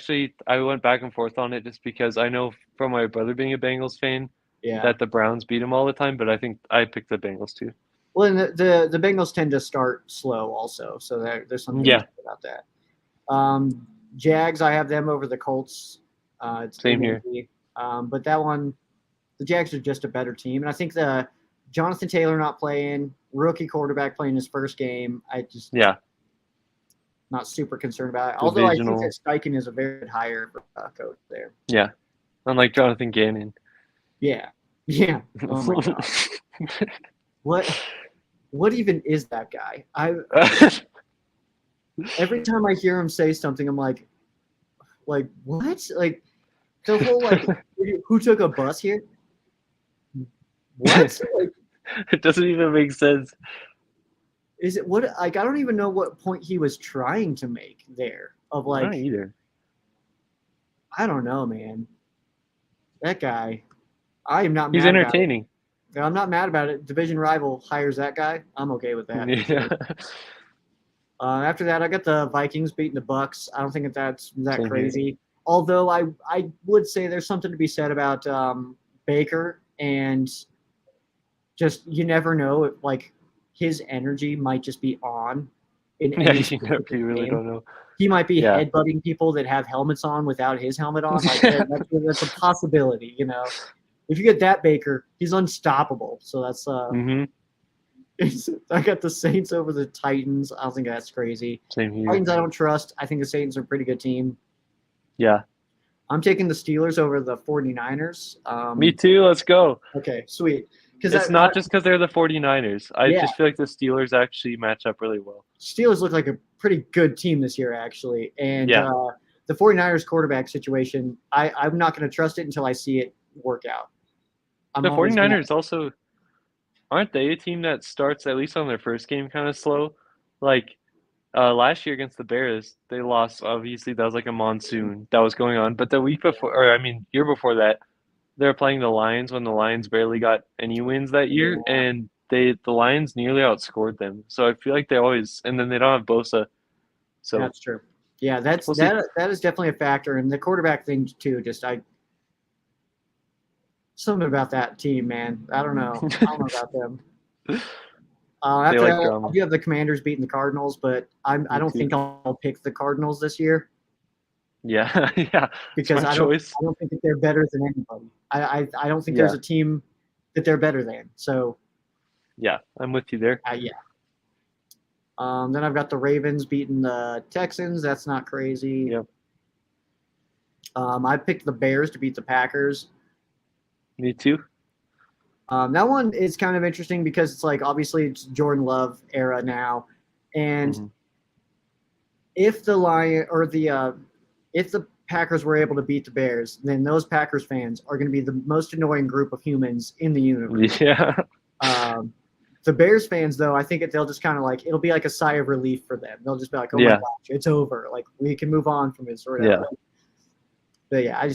went back and forth on it just because I know from my brother being a Bengals fan Yeah. that the Browns beat him all the time, but I think I picked the Bengals too. Well, and the Bengals tend to start slow also, so there's something to Yeah, say about that. Jags, I have them over the Colts. It's same here. easy. But that one, the Jags are just a better team, and I think the Jonathan Taylor not playing, rookie quarterback playing his first game. I just Yeah, not super concerned about it. Although I think that divisional. Steichen is a very good hire coach there. Yeah, unlike Jonathan Gannon. Yeah, yeah. Oh my god, what even is that guy? Every time I hear him say something, I'm like what? Like the whole who took a bus here? What? Like, It doesn't even make sense. is it what? Like I don't even know what point he was trying to make there. Of Not like either. I don't know, man. That guy. I am not He's mad about it. entertaining. I'm not mad about it. Division rival hires that guy. I'm okay with that. Yeah, After that, I got the Vikings beating the Bucks. I don't think that's that same here. crazy. Although I would say there's something to be said about Baker, and just you never know if like his energy might just be on in Yeah, any you really game. don't know. He might be Yeah. headbutting people that have helmets on without his helmet on. Like that's a possibility, you know. If you get that Baker, he's unstoppable. So that's hmm I got the Saints over the Titans. I don't think that's crazy. Same here. Titans I don't trust. I think the Saints are a pretty good team. Yeah, I'm taking the Steelers over the 49ers. me too. Let's go. Okay, sweet. It's not just because they're the 49ers. I Yeah. just feel like the Steelers actually match up really well. Steelers look like a pretty good team this year, actually. And Yeah. The 49ers quarterback situation, I'm not going to trust it until I see it work out. The 49ers also aren't they a team that starts at least on their first game kind of slow? Like last year against the Bears, they lost. Obviously, that was like a monsoon that was going on. But the week before, or I mean, year before that, they were playing the Lions when the Lions barely got any wins that year, Yeah. and the Lions nearly outscored them. So I feel like they always, and then they don't have Bosa. So That's true. Yeah, we'll see. that is definitely a factor, and the quarterback thing too. Something about that team, man. I don't know. I don't know about them. They After like that, drama. I do have the Commanders beating the Cardinals, but I Me don't too. think I'll pick the Cardinals this year Yeah, yeah. because Smart I don't choice. I don't think that they're better than anybody. I don't think Yeah, there's a team that they're better than. So yeah. I'm with you there. yeah. Then I've got the Ravens beating the Texans. That's not crazy. Yep. I picked the Bears to beat the Packers. Me too. That one is kind of interesting because it's like obviously it's Jordan Love era now, and Mhm. if the if the Packers were able to beat the Bears, then those Packers fans are going to be the most annoying group of humans in the universe. Yeah. Um, the Bears fans, though, I think they'll just kind of like it'll be like a sigh of relief for them. They'll just be like, "Oh my Yeah. gosh, it's over! Like we can move on from this or whatever." Yeah. But yeah,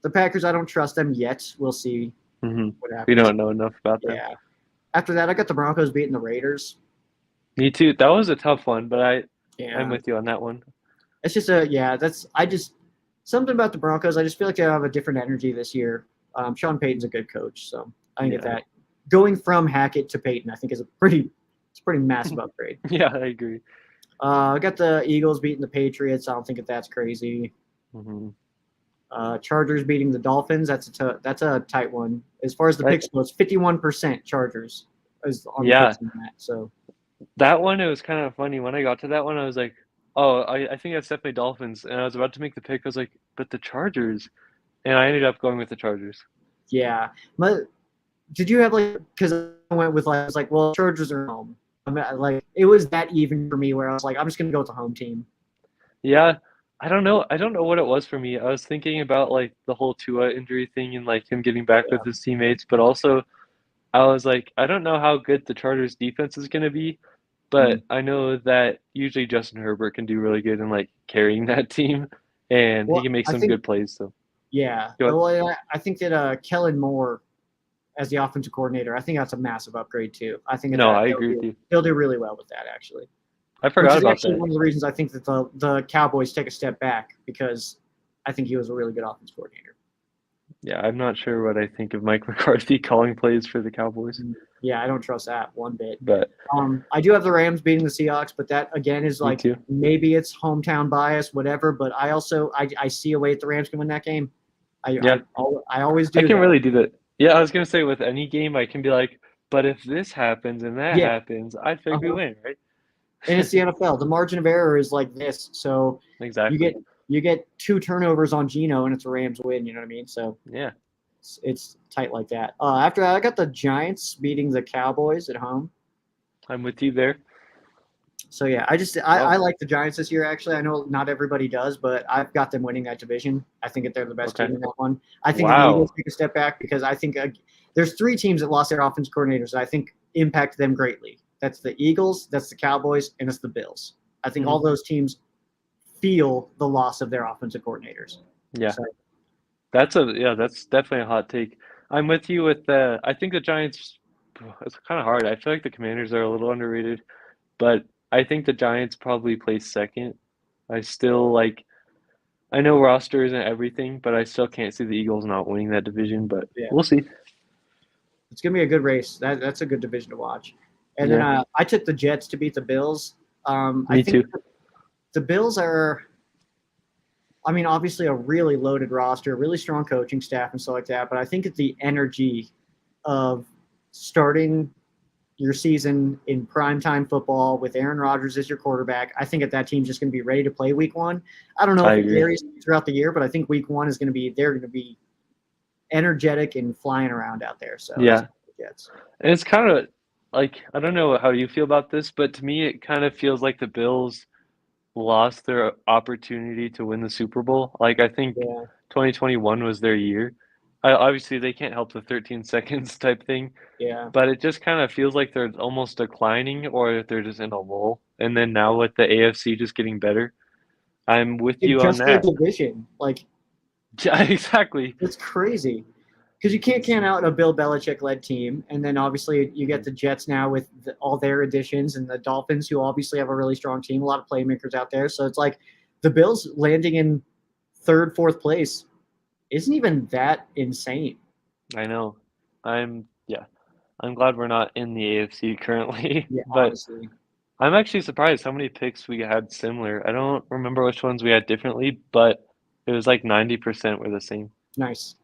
the Packers. I don't trust them yet. We'll see hmm what We happens. don't know enough about them. Yeah. After that, I got the Broncos beating the Raiders. Me too. That was a tough one, but I'm Yeah, with you on that one. it's just something about the Broncos. I just feel like they have a different energy this year. Sean Payton's a good coach, so I think that going from Hackett to Payton, I think is a pretty massive upgrade. Yeah, I agree. I got the Eagles beating the Patriots. I don't think that's crazy. hmm Chargers beating the Dolphins. That's a tight one. As far as the picks goes, 51% Chargers is on the picks on that. So that one, it was kind of funny. When I got to that one, I was like, oh, I think that's definitely Dolphins. And I was about to make the pick. I was like, but the Chargers. And I ended up going with the Chargers. yeah, but did you have like because I went with I was like, well, Chargers are home. I mean, like it was that even for me where I was like, I'm just gonna go with the home team. Yeah, I don't know. I don't know what it was for me. I was thinking about like the whole Tua injury thing and like him getting back with his teammates, but also I was like, I don't know how good the Chargers defense is going to be, but I know that usually Justin Herbert can do really good in like carrying that team, and he Well, can make I some think good plays. So yeah. go ahead. Well, I think that Kellen Moore as the offensive coordinator, I think that's a massive upgrade too. I think No, that I agree with you. they'll do really well with that actually. I Which forgot is about actually that. one of the reasons I think that the Cowboys take a step back because I think he was a really good offense coordinator. Yeah, I'm not sure what I think of Mike McCarthy calling plays for the Cowboys, Yeah, I don't trust that one bit. but I do have the Rams beating the Seahawks, but that again is me like too. maybe it's hometown bias, whatever. But I also I see a way that the Rams can win that game. Yeah. I always do. I can that. really do that. Yeah, I was gonna say with any game, I can be like, but if this happens and that Yeah. happens, I think we win, right? And it's the NFL. The margin of error is like this, so Exactly. you get 2 turnovers on Geno, and it's a Rams win. You know what I mean? So Yeah. it's tight like that. After that, I got the Giants beating the Cowboys at home. I'm with you there. So yeah, I like the Giants this year. Actually, I know not everybody does, but I've got them winning that division. I think that they're the best Okay. team in that one. I think Wow. the Eagles take a step back because I think there's 3 teams that lost their offense coordinators that I think impact them greatly. That's the Eagles, that's the Cowboys, and it's the Bills. I think all those teams feel the loss of their offensive coordinators. Yeah. So, That's definitely a hot take. I'm with you with I think the Giants, it's kind of hard. I feel like the Commanders are a little underrated, but I think the Giants probably place second. I still like, I know roster isn't everything, but I still can't see the Eagles not winning that division, but Yeah. we'll see. it's gonna be a good race. That's a good division to watch. And then I took the Jets to beat the Bills. I Me think too. the Bills are, I mean, obviously a really loaded roster, really strong coaching staff and stuff like that. But I think it's the energy of starting your season in primetime football with Aaron Rodgers as your quarterback. I think that team's just going to be ready to play week 1. I don't know I if it agree. varies throughout the year, but I think week 1 is going to be, they're going to be energetic and flying around out there. So Yeah. Jets. And it's kind of like, I don't know how you feel about this, but to me, it kind of feels like the Bills lost their opportunity to win the Super Bowl. Like, I think Yeah. 2021 was their year. Obviously, they can't help the 13 seconds type thing, Yeah. but it just kind of feels like they're almost declining or they're just in a lull. And then now with the AFC just getting better, I'm with you on Just their that. division. Like, Yeah, exactly. it's crazy. Because you can't count out a Bill Belichick-led team, and then obviously you get the Jets now with all their additions, and the Dolphins, who obviously have a really strong team, a lot of playmakers out there. So it's like the Bills landing in 3rd, 4th place isn't even that insane. I know. I'm glad we're not in the AFC currently, Yeah, but honestly. I'm actually surprised how many picks we had similar. I don't remember which ones we had differently, but it was like 90% were the same, Nice.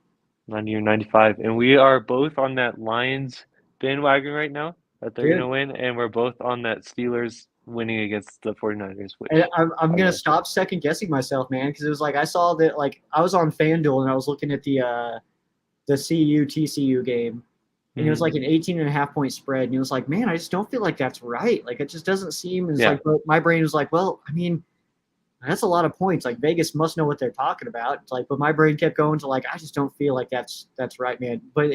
90 or 95. And we are both on that Lions bandwagon right now that they're going to Dude. win, and we're both on that Steelers winning against the 49ers, And which I'm I gonna love. stop second guessing myself, man, because it was like I saw that like I was on FanDuel and I was looking at the CU TCU game, and it was Mhm. like an 18.5 point spread, and it was like, man, I just don't feel like that's right. Like it just doesn't seem. It's Yeah. like, but my brain was like, well, I mean, that's a lot of points. Like Vegas must know what they're talking about. It's like, but my brain kept going to like, I just don't feel like that's right, man. But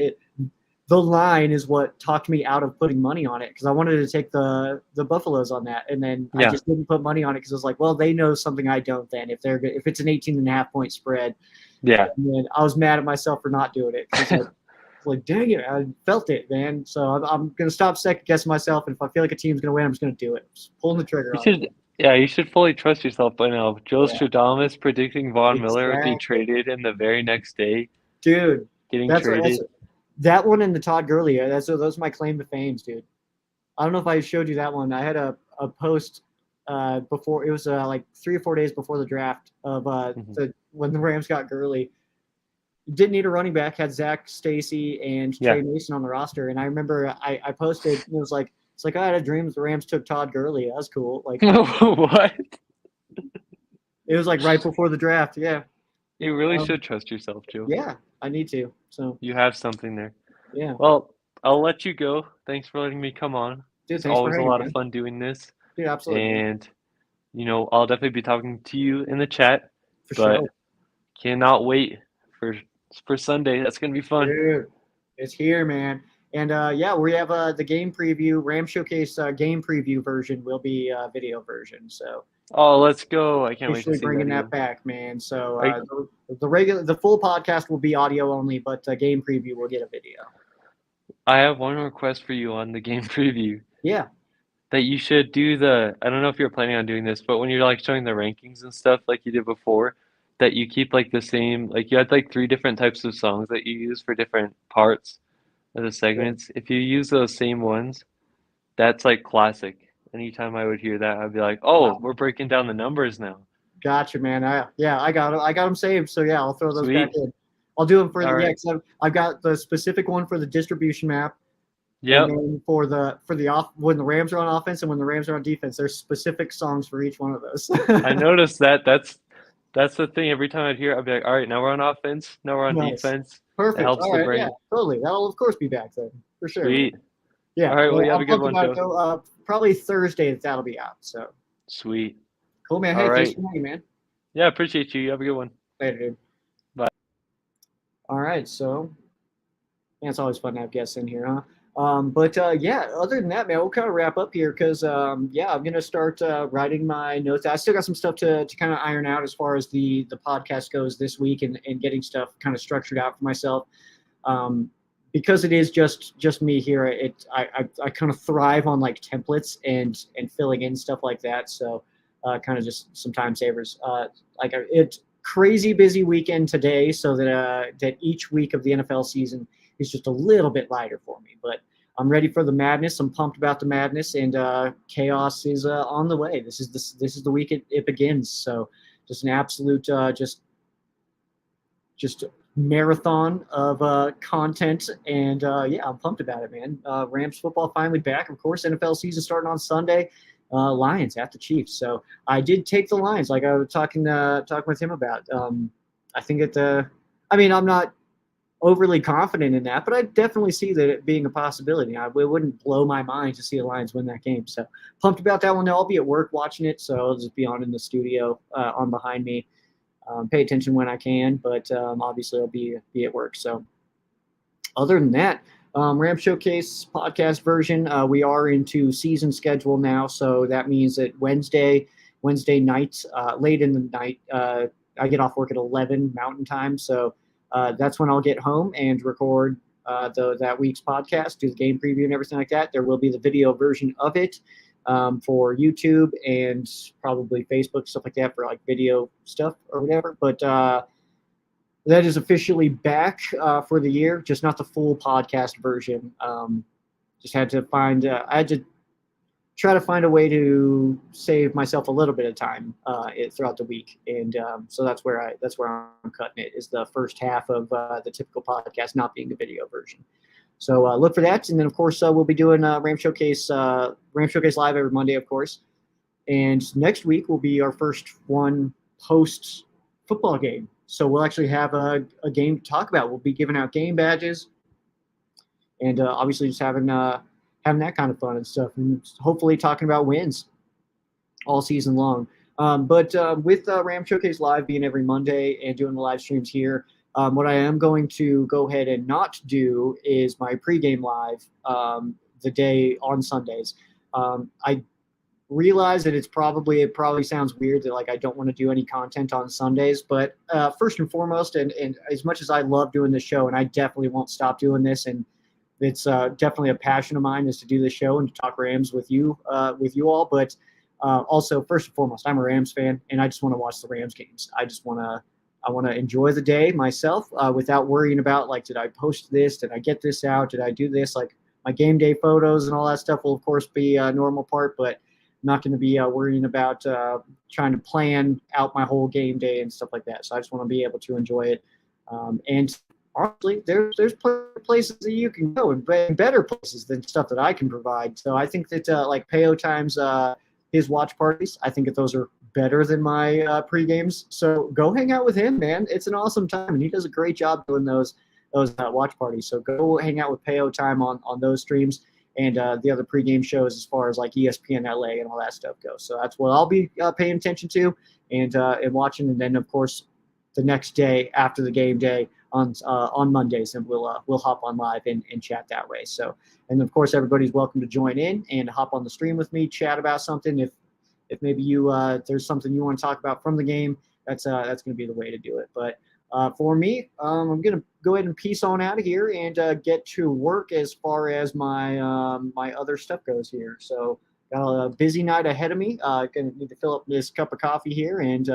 the line is what talked me out of putting money on it because I wanted to take the Buffaloes on that, and then I Yeah. just didn't put money on it because I was like, well, they know something I don't. Then if it's an 18.5 point spread, Yeah. and then I was mad at myself for not doing it because like, dang it, I felt it, man. So I'm gonna stop second guessing myself, and if I feel like a team's gonna win, I'm just gonna do it. Just pulling the trigger You on it. should, yeah, you should fully trust yourself by now. Joe Yeah, Stradamus predicting Von Miller would be exactly, traded in the very next day, dude. getting That's traded. that one and the Todd Gurley. Those are my claim to fame, dude. I don't know if I showed you that one. I had a post before it was like 3 or 4 days before the draft of Mhm. when the Rams got Gurley. Didn't need a running back, had Zach Stacy and Yeah. Trey Mason on the roster. And I remember I posted, it was like, it's like, I had a dream the Rams took Todd Gurley. That was cool. Like, What? it was like right before the draft. Yeah. You really Um, should trust yourself, Joe. yeah, I need to. So, You have something there. yeah. Well, I'll let you go. Thanks for letting me come on. Dude, It's thanks for always a hanging, lot of man. fun doing this. Dude, absolutely, man. And, I'll definitely be talking to you in the chat, For but sure. cannot wait for Sunday. That's gonna be fun. Dude, it's here, man. And yeah, we have the game preview, Ram Showcase game preview version will be video version. So Oh, let's go. I can't wait to officially see that bringing that again. back, man. So I the full podcast will be audio only, but game preview will get a video. I have one request for you on the game preview. Yeah. That you should do I don't know if you're planning on doing this, but when you're like showing the rankings and stuff like you did before, that you keep like the same, like you had like three different types of songs that you use for different parts of the segments. If you use those same ones, that's like classic. Anytime I would hear that, I'd be like, oh, Wow. we're breaking down the numbers now. Gotcha, man. I got them saved. So yeah, I'll throw those back Sweet. in. I'll do them for All the right. because I've got the specific one for the distribution map. Yep. And then for the off when the Rams are on offense and when the Rams are on defense, there's specific songs for each one of those. I noticed that. That's the thing. Every time I'd hear it, I'd be like, all right, now we're on offense. Now we're on Nice. defense. It Perfect. helps All to right. Yeah, bring. totally. That'll of course be back then for sure. Sweet. Yeah. All right. Well, you have I'm a good pumped one, about Joe. it. Probably Thursday that'll be out. So Sweet. cool, man. All Hey, thanks right. for having me, man. Yeah, appreciate you. You have a good one. Later, dude. Bye. All right. So yeah, it's always fun to have guests in here, huh? Yeah, other than that, man, we'll kind of wrap up here because yeah, I'm gonna start writing my notes. I still got some stuff to kind of iron out as far as the podcast goes this week and getting stuff kind of structured out for myself. Because it is just me here, I kind of thrive on like templates and filling in stuff like that. So kind of just some time savers. It's crazy busy weekend today, so that each week of the NFL season is just a little bit lighter for me. But I'm ready for the madness. I'm pumped about the madness, and chaos is on the way. This is the week it begins. So just an absolute just marathon of content, and yeah, I'm pumped about it, man. Rams football finally back. Of course, NFL season starting on Sunday. Lions at the Chiefs. So I did take the Lions, like I was talking with him about. I think I mean, I'm not overly confident in that, but I definitely see that it being a possibility. It wouldn't blow my mind to see the Lions win that game. So pumped about that one. I'll be at work watching it, so I'll just be on in the studio on behind me. Pay attention when I can, but obviously I'll be at work. So other than that, Ram Showcase podcast version, we are into season schedule now. So that means that Wednesday nights, late in the night, I get off work at 11 Mountain Time. So that's when I'll get home and record that week's podcast, do the game preview and everything like that. There will be the video version of it for YouTube and probably Facebook, stuff like that for like video stuff or whatever. But that is officially back for the year, just not the full podcast version. Just had to find, I had to try to find a way to save myself a little bit of time throughout the week, and so that's where I'm cutting it. Is the first half of the typical podcast not being the video version. So look for that, and then of course we'll be doing Ram Showcase Live every Monday, of course. And next week will be our first one post football game. So we'll actually have a game to talk about. We'll be giving out game badges, and obviously just having that kind of fun and stuff, and hopefully talking about wins all season long. But with Ram Showcase Live being every Monday and doing the live streams here, what I am going to go ahead and not do is my pregame live the day on Sundays. I realize that it probably sounds weird that like I don't want to do any content on Sundays, but first and foremost, and as much as I love doing this show, and I definitely won't stop doing this, and it's definitely a passion of mine is to do this show and to talk Rams with you all, but also first and foremost, I'm a Rams fan, and I just want to watch the Rams games. I want to enjoy the day myself without worrying about like, did I post this? Did I get this out? Did I do this? Like my game day photos and all that stuff will of course be a normal part, but I'm not going to be worrying about trying to plan out my whole game day and stuff like that. So I just want to be able to enjoy it. And honestly, there's places that you can go and better places than stuff that I can provide. So I think that like Peo times his watch parties, I think that those are better than my pre-games. So go hang out with him, man. It's an awesome time, and he does a great job doing those watch parties. So go hang out with Peo time on those streams and the other pregame shows as far as like ESPN LA and all that stuff goes. So that's what I'll be paying attention to and watching. And then of course the next day after the game day on Mondays, and we'll hop on live and chat that way. So, and of course everybody's welcome to join in and hop on the stream with me, chat about something. If maybe there's something you want to talk about from the game, that's going to be the way to do it. But for me, I'm going to go ahead and peace on out of here and get to work as far as my my other stuff goes here. So got a busy night ahead of me. Going to need to fill up this cup of coffee here and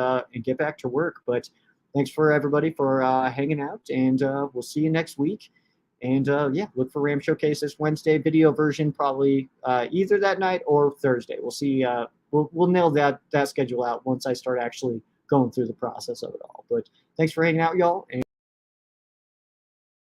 get back to work. But thanks for everybody for hanging out, and we'll see you next week. And yeah, look for Ram Showcase this Wednesday video version, probably either that night or Thursday. We'll see. We'll nail that schedule out once I start actually going through the process of it all. But thanks for hanging out, y'all. And